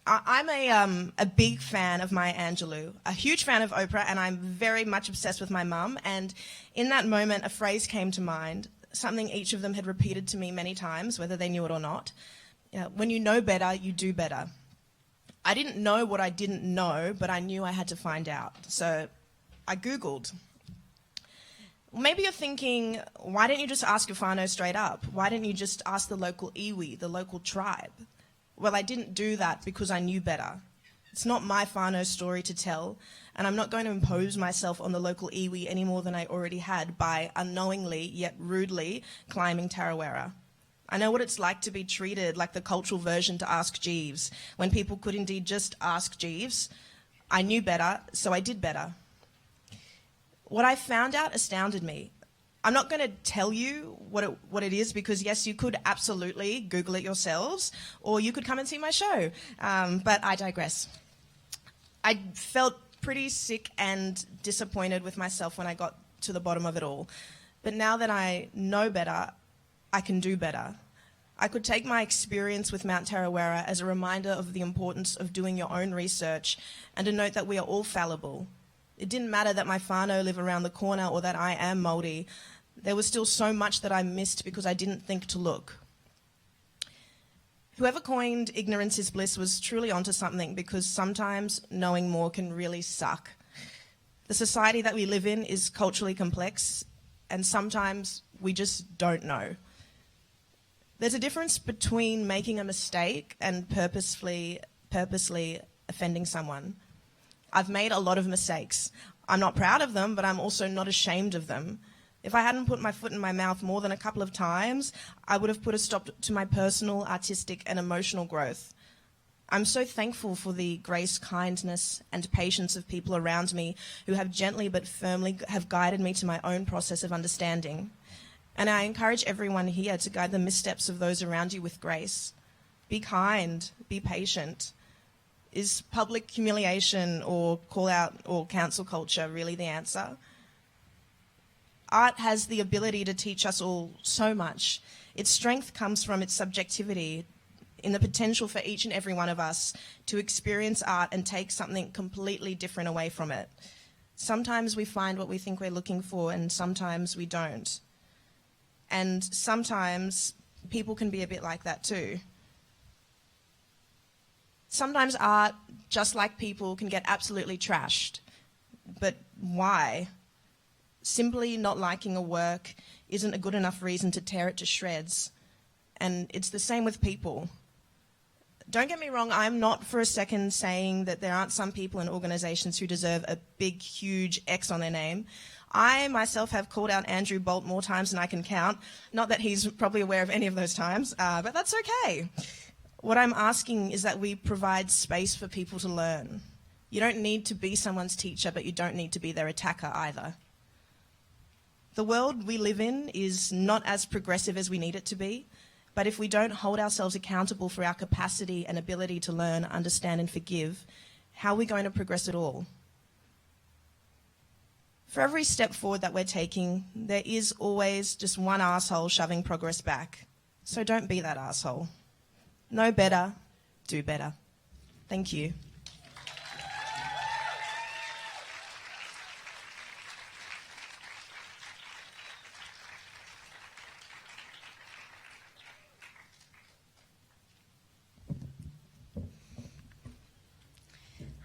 I'm a big fan of Maya Angelou, a huge fan of Oprah, and I'm very much obsessed with my mum. And in that moment, a phrase came to mind, something each of them had repeated to me many times, whether they knew it or not. When you know better, you do better. I didn't know what I didn't know, but I knew I had to find out. So I Googled. Maybe you're thinking, why didn't you just ask your whānau straight up? Why didn't you just ask the local iwi, the local tribe? Well, I didn't do that because I knew better. It's not my whānau story to tell, and I'm not going to impose myself on the local iwi any more than I already had by unknowingly, yet rudely, climbing Tarawera. I know what it's like to be treated like the cultural version to Ask Jeeves, when people could indeed just ask Jeeves. I knew better, so I did better. What I found out astounded me. I'm not going to tell you what it is because, yes, you could absolutely Google it yourselves or you could come and see my show. But I digress. I felt pretty sick and disappointed with myself when I got to the bottom of it all. But now that I know better, I can do better. I could take my experience with Mount Tarawera as a reminder of the importance of doing your own research and a note that we are all fallible. It didn't matter that my whānau live around the corner or that I am Māori. There was still so much that I missed because I didn't think to look. Whoever coined ignorance is bliss was truly onto something because sometimes knowing more can really suck. The society that we live in is culturally complex and sometimes we just don't know. There's a difference between making a mistake and purposely offending someone. I've made a lot of mistakes. I'm not proud of them, but I'm also not ashamed of them. If I hadn't put my foot in my mouth more than a couple of times, I would have put a stop to my personal, artistic, and emotional growth. I'm so thankful for the grace, kindness, and patience of people around me who have gently but firmly have guided me to my own process of understanding. And I encourage everyone here to guide the missteps of those around you with grace. Be kind, be patient. Is public humiliation or call out or cancel culture really the answer? Art has the ability to teach us all so much. Its strength comes from its subjectivity, in the potential for each and every one of us to experience art and take something completely different away from it. Sometimes we find what we think we're looking for and sometimes we don't. And sometimes people can be a bit like that too. Sometimes art, just like people, can get absolutely trashed. But why? Simply not liking a work isn't a good enough reason to tear it to shreds. And it's the same with people. Don't get me wrong, I'm not for a second saying that there aren't some people and organisations who deserve a big, huge X on their name. I myself have called out Andrew Bolt more times than I can count. Not that he's probably aware of any of those times, but that's okay. What I'm asking is that we provide space for people to learn. You don't need to be someone's teacher, but you don't need to be their attacker either. The world we live in is not as progressive as we need it to be, but if we don't hold ourselves accountable for our capacity and ability to learn, understand and forgive, how are we going to progress at all? For every step forward that we're taking, there is always just one arsehole shoving progress back. So don't be that arsehole. Know better, do better. Thank you.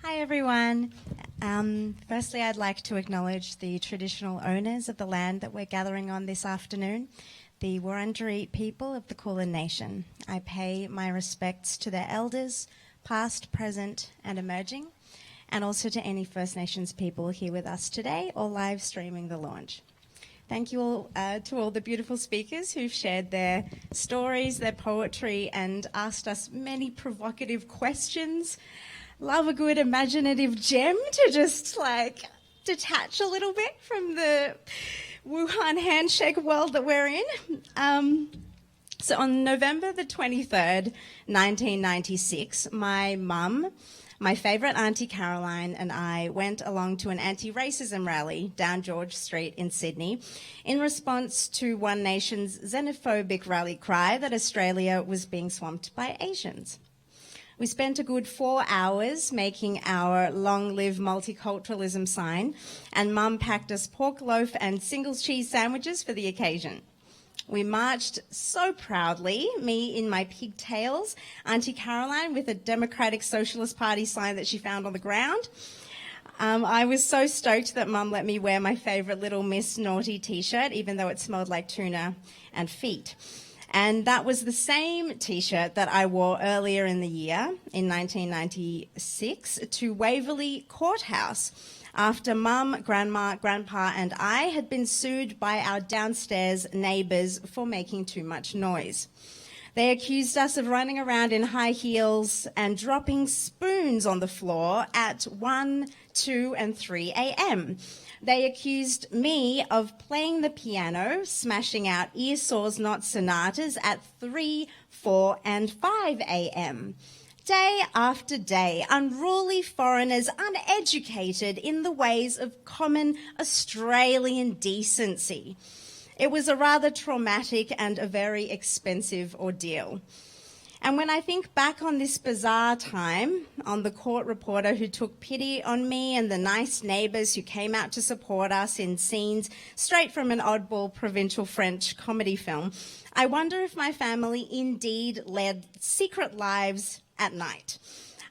Hi everyone. Firstly, I'd like to acknowledge the traditional owners of the land that we're gathering on this afternoon, the Wurundjeri people of the Kulin Nation. I pay my respects to their elders, past, present and emerging, and also to any First Nations people here with us today or live streaming the launch. Thank you all to all the beautiful speakers who've shared their stories, their poetry and asked us many provocative questions. Love a good imaginative gem to just like detach a little bit from the Wuhan handshake world that we're in. So on November the 23rd, 1996, my mum, my favourite Auntie Caroline and I went along to an anti-racism rally down George Street in Sydney in response to One Nation's xenophobic rally cry that Australia was being swamped by Asians. We spent a good 4 hours making our long live multiculturalism sign and Mum packed us pork loaf and singles cheese sandwiches for the occasion. We marched so proudly, me in my pigtails, Auntie Caroline with a Democratic Socialist Party sign that she found on the ground. I was so stoked that Mum let me wear my favourite Little Miss Naughty t-shirt, even though it smelled like tuna and feet. And that was the same t-shirt that I wore earlier in the year, in 1996, to Waverley Courthouse after Mum, Grandma, Grandpa and I had been sued by our downstairs neighbours for making too much noise. They accused us of running around in high heels and dropping spoons on the floor at 1, 2, and 3 a.m. They accused me of playing the piano, smashing out ear saws, not sonatas, at 3, 4, and 5 a.m. Day after day, unruly foreigners, uneducated in the ways of common Australian decency. It was a rather traumatic and a very expensive ordeal. And when I think back on this bizarre time, on the court reporter who took pity on me and the nice neighbours who came out to support us in scenes straight from an oddball provincial French comedy film, I wonder if my family indeed led secret lives at night.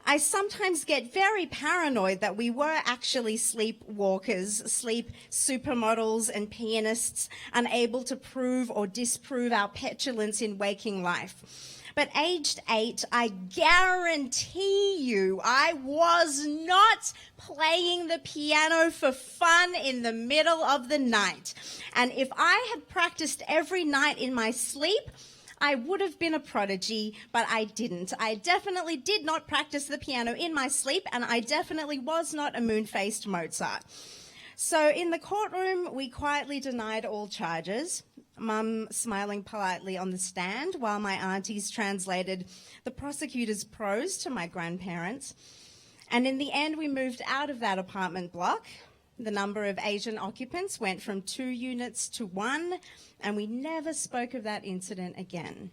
I sometimes get very paranoid that we were actually sleepwalkers, sleep supermodels and pianists, unable to prove or disprove our petulance in waking life. But aged 8, I guarantee you I was not playing the piano for fun in the middle of the night. And if I had practiced every night in my sleep, I would have been a prodigy, but I didn't. I definitely did not practice the piano in my sleep, and I definitely was not a moon-faced Mozart. So in the courtroom, we quietly denied all charges, Mum smiling politely on the stand while my aunties translated the prosecutor's prose to my grandparents. And in the end, we moved out of that apartment block. The number of Asian occupants went from 2 units to 1, and we never spoke of that incident again.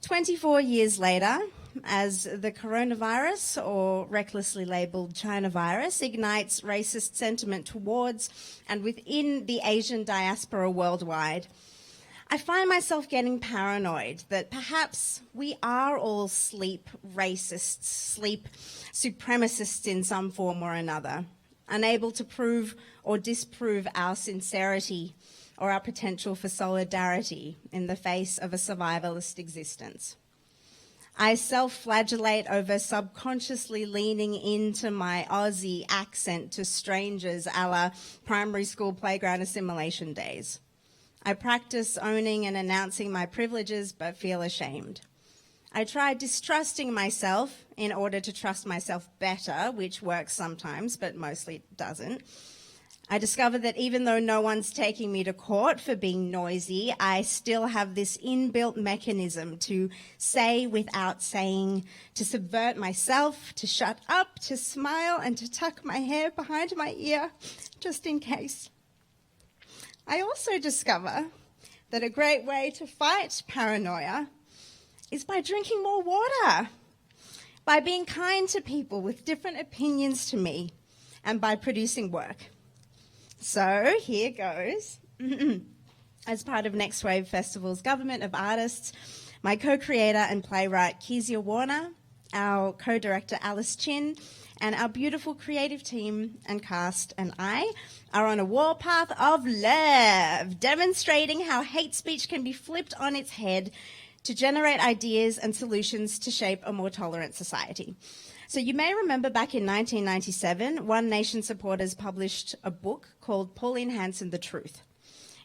24 years later, as the coronavirus, or recklessly labelled China virus, ignites racist sentiment towards and within the Asian diaspora worldwide, I find myself getting paranoid that perhaps we are all sleep racists, sleep supremacists in some form or another, unable to prove or disprove our sincerity or our potential for solidarity in the face of a survivalist existence. I self-flagellate over subconsciously leaning into my Aussie accent to strangers a la primary school playground assimilation days. I practice owning and announcing my privileges but feel ashamed. I try distrusting myself in order to trust myself better, which works sometimes but mostly doesn't. I discover that even though no one's taking me to court for being noisy, I still have this inbuilt mechanism to say without saying, to subvert myself, to shut up, to smile, and to tuck my hair behind my ear, just in case. I also discover that a great way to fight paranoia is by drinking more water, by being kind to people with different opinions to me, and by producing work. So here goes. As part of Next Wave Festival's Government of Artists, my co-creator and playwright Kezia Warner, our co-director Alice Chin, and our beautiful creative team and cast and I are on a warpath of love, demonstrating how hate speech can be flipped on its head to generate ideas and solutions to shape a more tolerant society. So you may remember back in 1997, One Nation supporters published a book called Pauline Hanson, The Truth.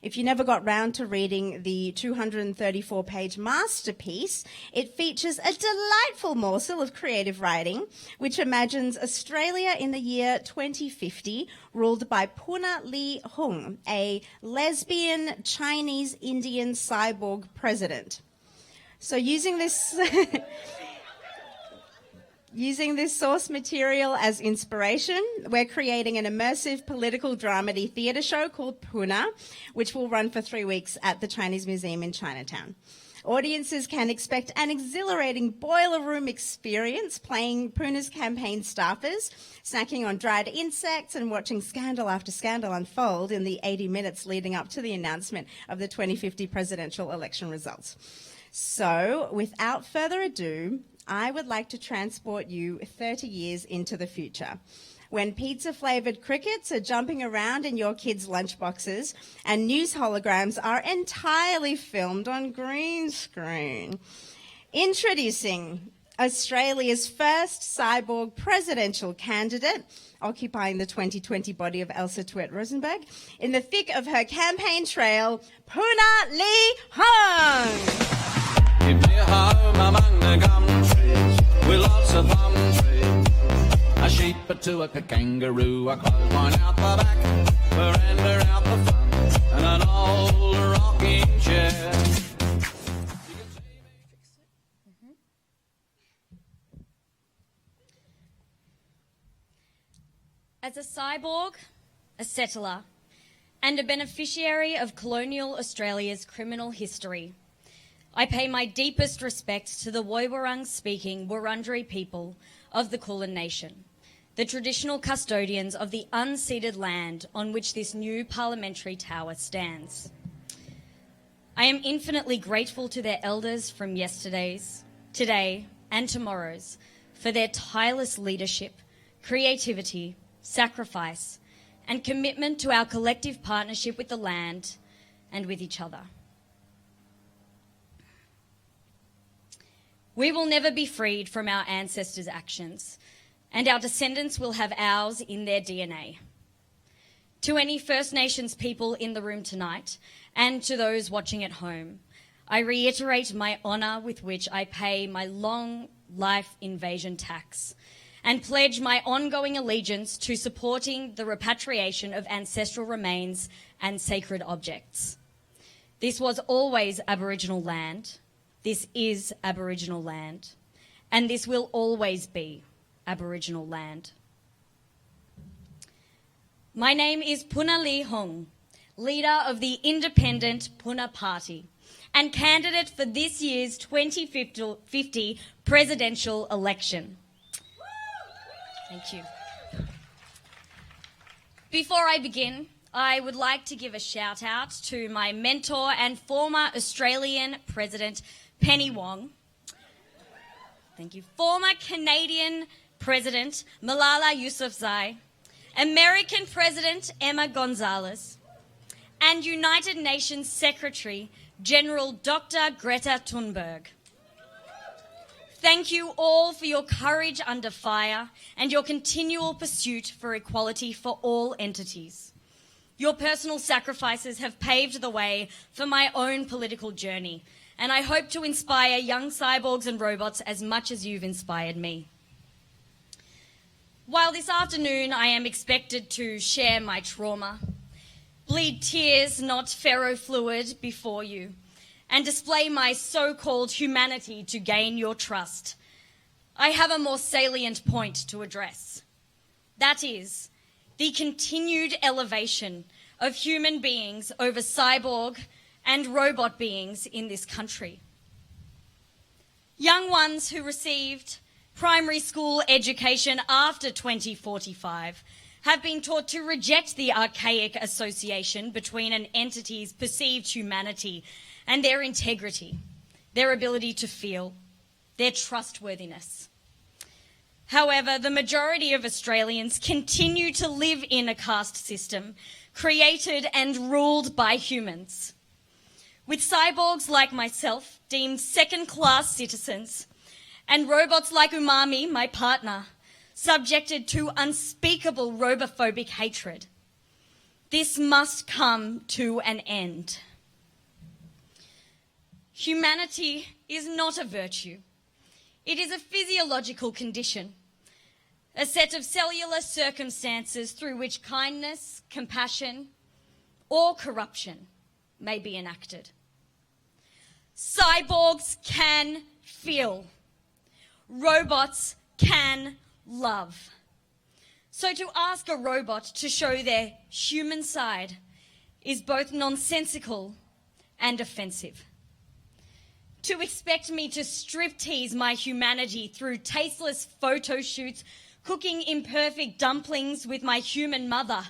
If you never got round to reading the 234-page masterpiece, it features a delightful morsel of creative writing, which imagines Australia in the year 2050, ruled by Puna Lee Hung, a lesbian Chinese Indian cyborg president. So using this source material as inspiration, we're creating an immersive political dramedy theatre show called Puna, which will run for 3 weeks at the Chinese Museum in Chinatown. Audiences can expect an exhilarating boiler room experience, playing Puna's campaign staffers, snacking on dried insects and watching scandal after scandal unfold in the 80 minutes leading up to the announcement of the 2050 presidential election results. So, without further ado, I would like to transport you 30 years into the future, when pizza-flavoured crickets are jumping around in your kids' lunchboxes and news holograms are entirely filmed on green screen. Introducing Australia's first cyborg presidential candidate, occupying the 2020 body of Elsa Twitt-Rosenberg, in the thick of her campaign trail, Puna Lee Hung. Keep me home among the gum trees with lots of palm trees. A sheep, a tuac, a kangaroo, a clothesline out the back, veranda out the front, and an old rocking chair. As a cyborg, a settler, and a beneficiary of colonial Australia's criminal history, I pay my deepest respects to the Woiwurrung-speaking Wurundjeri people of the Kulin Nation, the traditional custodians of the unceded land on which this new parliamentary tower stands. I am infinitely grateful to their elders from yesterday's, today, and tomorrow's for their tireless leadership, creativity, sacrifice, and commitment to our collective partnership with the land and with each other. We will never be freed from our ancestors' actions, and our descendants will have ours in their DNA. To any First Nations people in the room tonight, and to those watching at home, I reiterate my honour with which I pay my long life invasion tax and pledge my ongoing allegiance to supporting the repatriation of ancestral remains and sacred objects. This was always Aboriginal land, this is Aboriginal land, and this will always be Aboriginal land. My name is Puna Lee Hong, leader of the independent Puna Party and candidate for this year's 2050 presidential election. Thank you. Before I begin, I would like to give a shout out to my mentor and former Australian President, Penny Wong. Thank you. Former Canadian President, Malala Yousafzai, American President, Emma Gonzalez, and United Nations Secretary, General Dr. Greta Thunberg. Thank you all for your courage under fire and your continual pursuit for equality for all entities. Your personal sacrifices have paved the way for my own political journey, and I hope to inspire young cyborgs and robots as much as you've inspired me. While this afternoon I am expected to share my trauma, bleed tears, not ferrofluid, before you, and display my so-called humanity to gain your trust, I have a more salient point to address. That is, the continued elevation of human beings over cyborg and robot beings in this country. Young ones who received primary school education after 2045 have been taught to reject the archaic association between an entity's perceived humanity and their integrity, their ability to feel, their trustworthiness. However, the majority of Australians continue to live in a caste system created and ruled by humans, with cyborgs like myself deemed second-class citizens and robots like Umami, my partner, subjected to unspeakable robophobic hatred. This must come to an end. Humanity is not a virtue. It is a physiological condition, a set of cellular circumstances through which kindness, compassion, or corruption may be enacted. Cyborgs can feel. Robots can love. So to ask a robot to show their human side is both nonsensical and offensive. To expect me to strip-tease my humanity through tasteless photo shoots, cooking imperfect dumplings with my human mother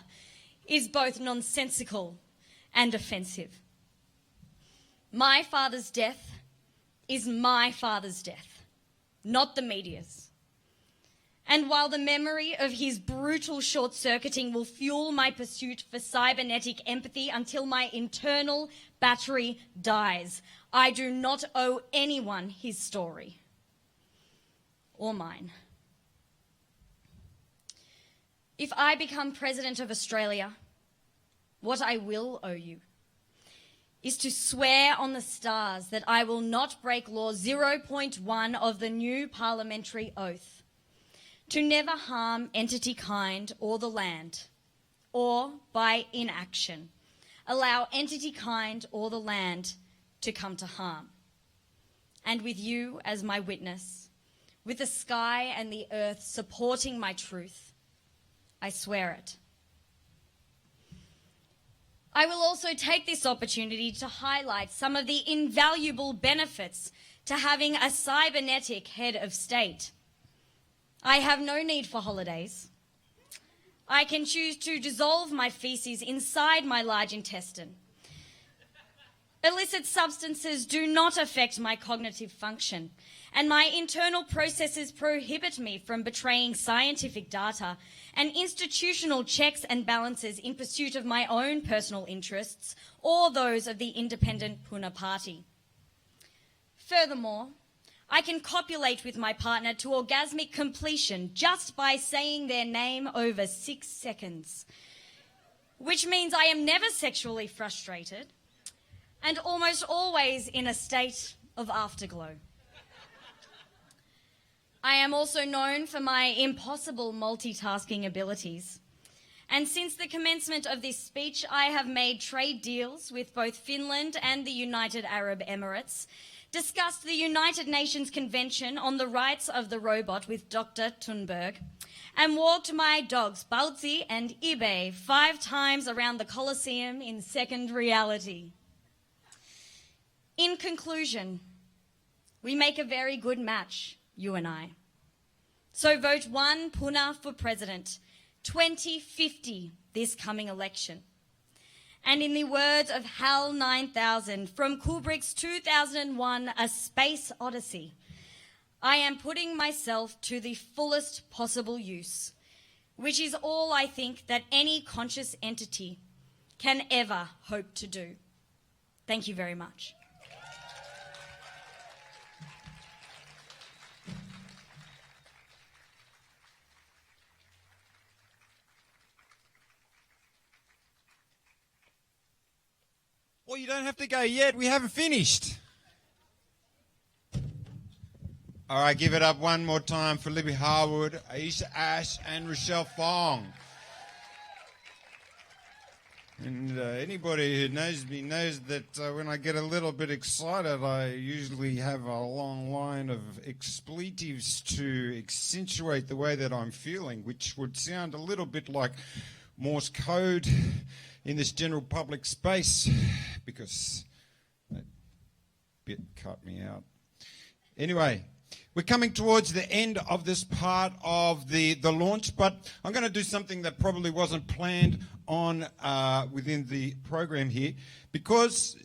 is both nonsensical and offensive. My father's death is my father's death, not the media's. And while the memory of his brutal short-circuiting will fuel my pursuit for cybernetic empathy until my internal battery dies, I do not owe anyone his story or mine. If I become President of Australia, what I will owe you is to swear on the stars that I will not break law 0.1 of the new parliamentary oath, to never harm entity kind or the land, or by inaction allow entity kind or the land to come to harm. And with you as my witness, with the sky and the earth supporting my truth, I swear it. I will also take this opportunity to highlight some of the invaluable benefits to having a cybernetic head of state. I have no need for holidays. I can choose to dissolve my feces inside my large intestine. Illicit substances do not affect my cognitive function, and my internal processes prohibit me from betraying scientific data and institutional checks and balances in pursuit of my own personal interests or those of the independent Puna Party. Furthermore, I can copulate with my partner to orgasmic completion just by saying their name over 6 seconds, which means I am never sexually frustrated and almost always in a state of afterglow. I am also known for my impossible multitasking abilities. And since the commencement of this speech, I have made trade deals with both Finland and the United Arab Emirates, discussed the United Nations Convention on the Rights of the Robot with Dr. Thunberg, and walked my dogs Balzi and Ibe 5 times around the Colosseum in second reality. In conclusion, we make a very good match, you and I. So vote 1 Puna for President, 2050 this coming election. And in the words of HAL 9000 from Kubrick's 2001 A Space Odyssey, I am putting myself to the fullest possible use, which is all I think that any conscious entity can ever hope to do. Thank you very much. Well, you don't have to go yet. We haven't finished. All right, give it up one more time for Libby Harwood, Aisha Ash, and Rochelle Fong. And anybody who knows me knows that when I get a little bit excited, I usually have a long line of expletives to accentuate the way that I'm feeling, which would sound a little bit like Morse code in this general public space, because that bit cut me out. Anyway, we're coming towards the end of this part of the launch, but I'm going to do something that probably wasn't planned on within the program here, because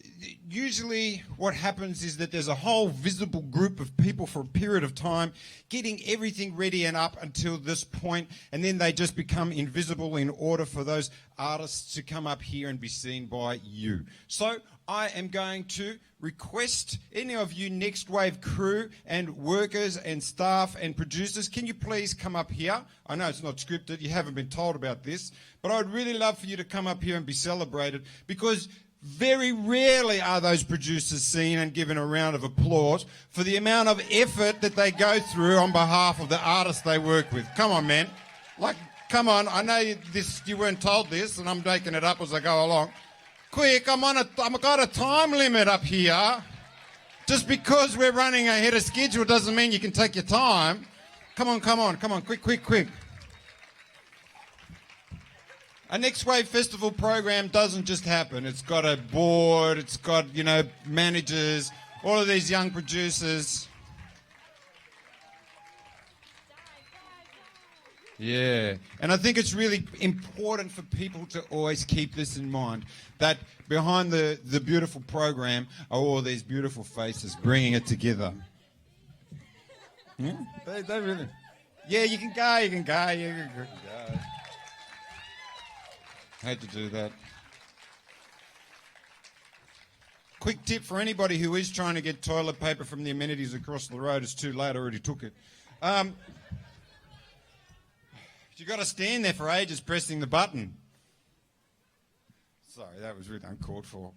usually what happens is that there's a whole visible group of people for a period of time getting everything ready and up until this point, and then they just become invisible in order for those artists to come up here and be seen by you. So I am going to request any of you Next Wave crew and workers and staff and producers, can you please come up here? I know it's not scripted, you haven't been told about this, but I would really love for you to come up here and be celebrated, because very rarely are those producers seen and given a round of applause for the amount of effort that they go through on behalf of the artists they work with. Come on, man. Like, come on. I know you weren't told this, and I'm making it up as I go along. Quick, I've got a time limit up here. Just because we're running ahead of schedule doesn't mean you can take your time. Come on, quick. A Next Wave Festival program doesn't just happen. It's got a board, it's got, managers, all of these young producers. Yeah, and I think it's really important for people to always keep this in mind, that behind the beautiful program are all these beautiful faces bringing it together. Yeah, they really... Yeah, you can go. Had to do that. Quick tip for anybody who is trying to get toilet paper from the amenities across the road. It's too late, I already took it. You got to stand there for ages pressing the button. Sorry, that was really uncalled for.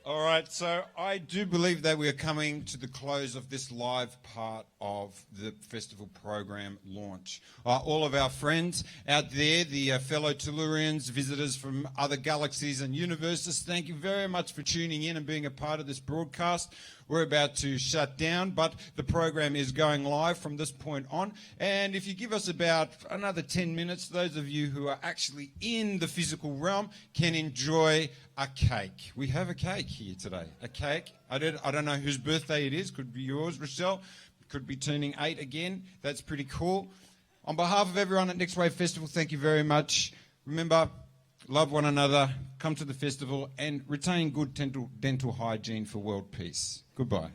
All right, so I do believe that we are coming to the close of this live part of the festival program launch. All of our friends out there, the fellow Tellurians, visitors from other galaxies and universes, thank you very much for tuning in and being a part of this broadcast. We're about to shut down, but the program is going live from this point on. And if you give us about another 10 minutes, those of you who are actually in the physical realm can enjoy a cake. We have a cake here today, a cake. I don't know whose birthday it is. Could be yours, Rochelle. Could be turning 8 again. That's pretty cool. On behalf of everyone at Next Wave Festival, thank you very much. Remember, love one another, come to the festival, and retain good dental hygiene for world peace. Goodbye.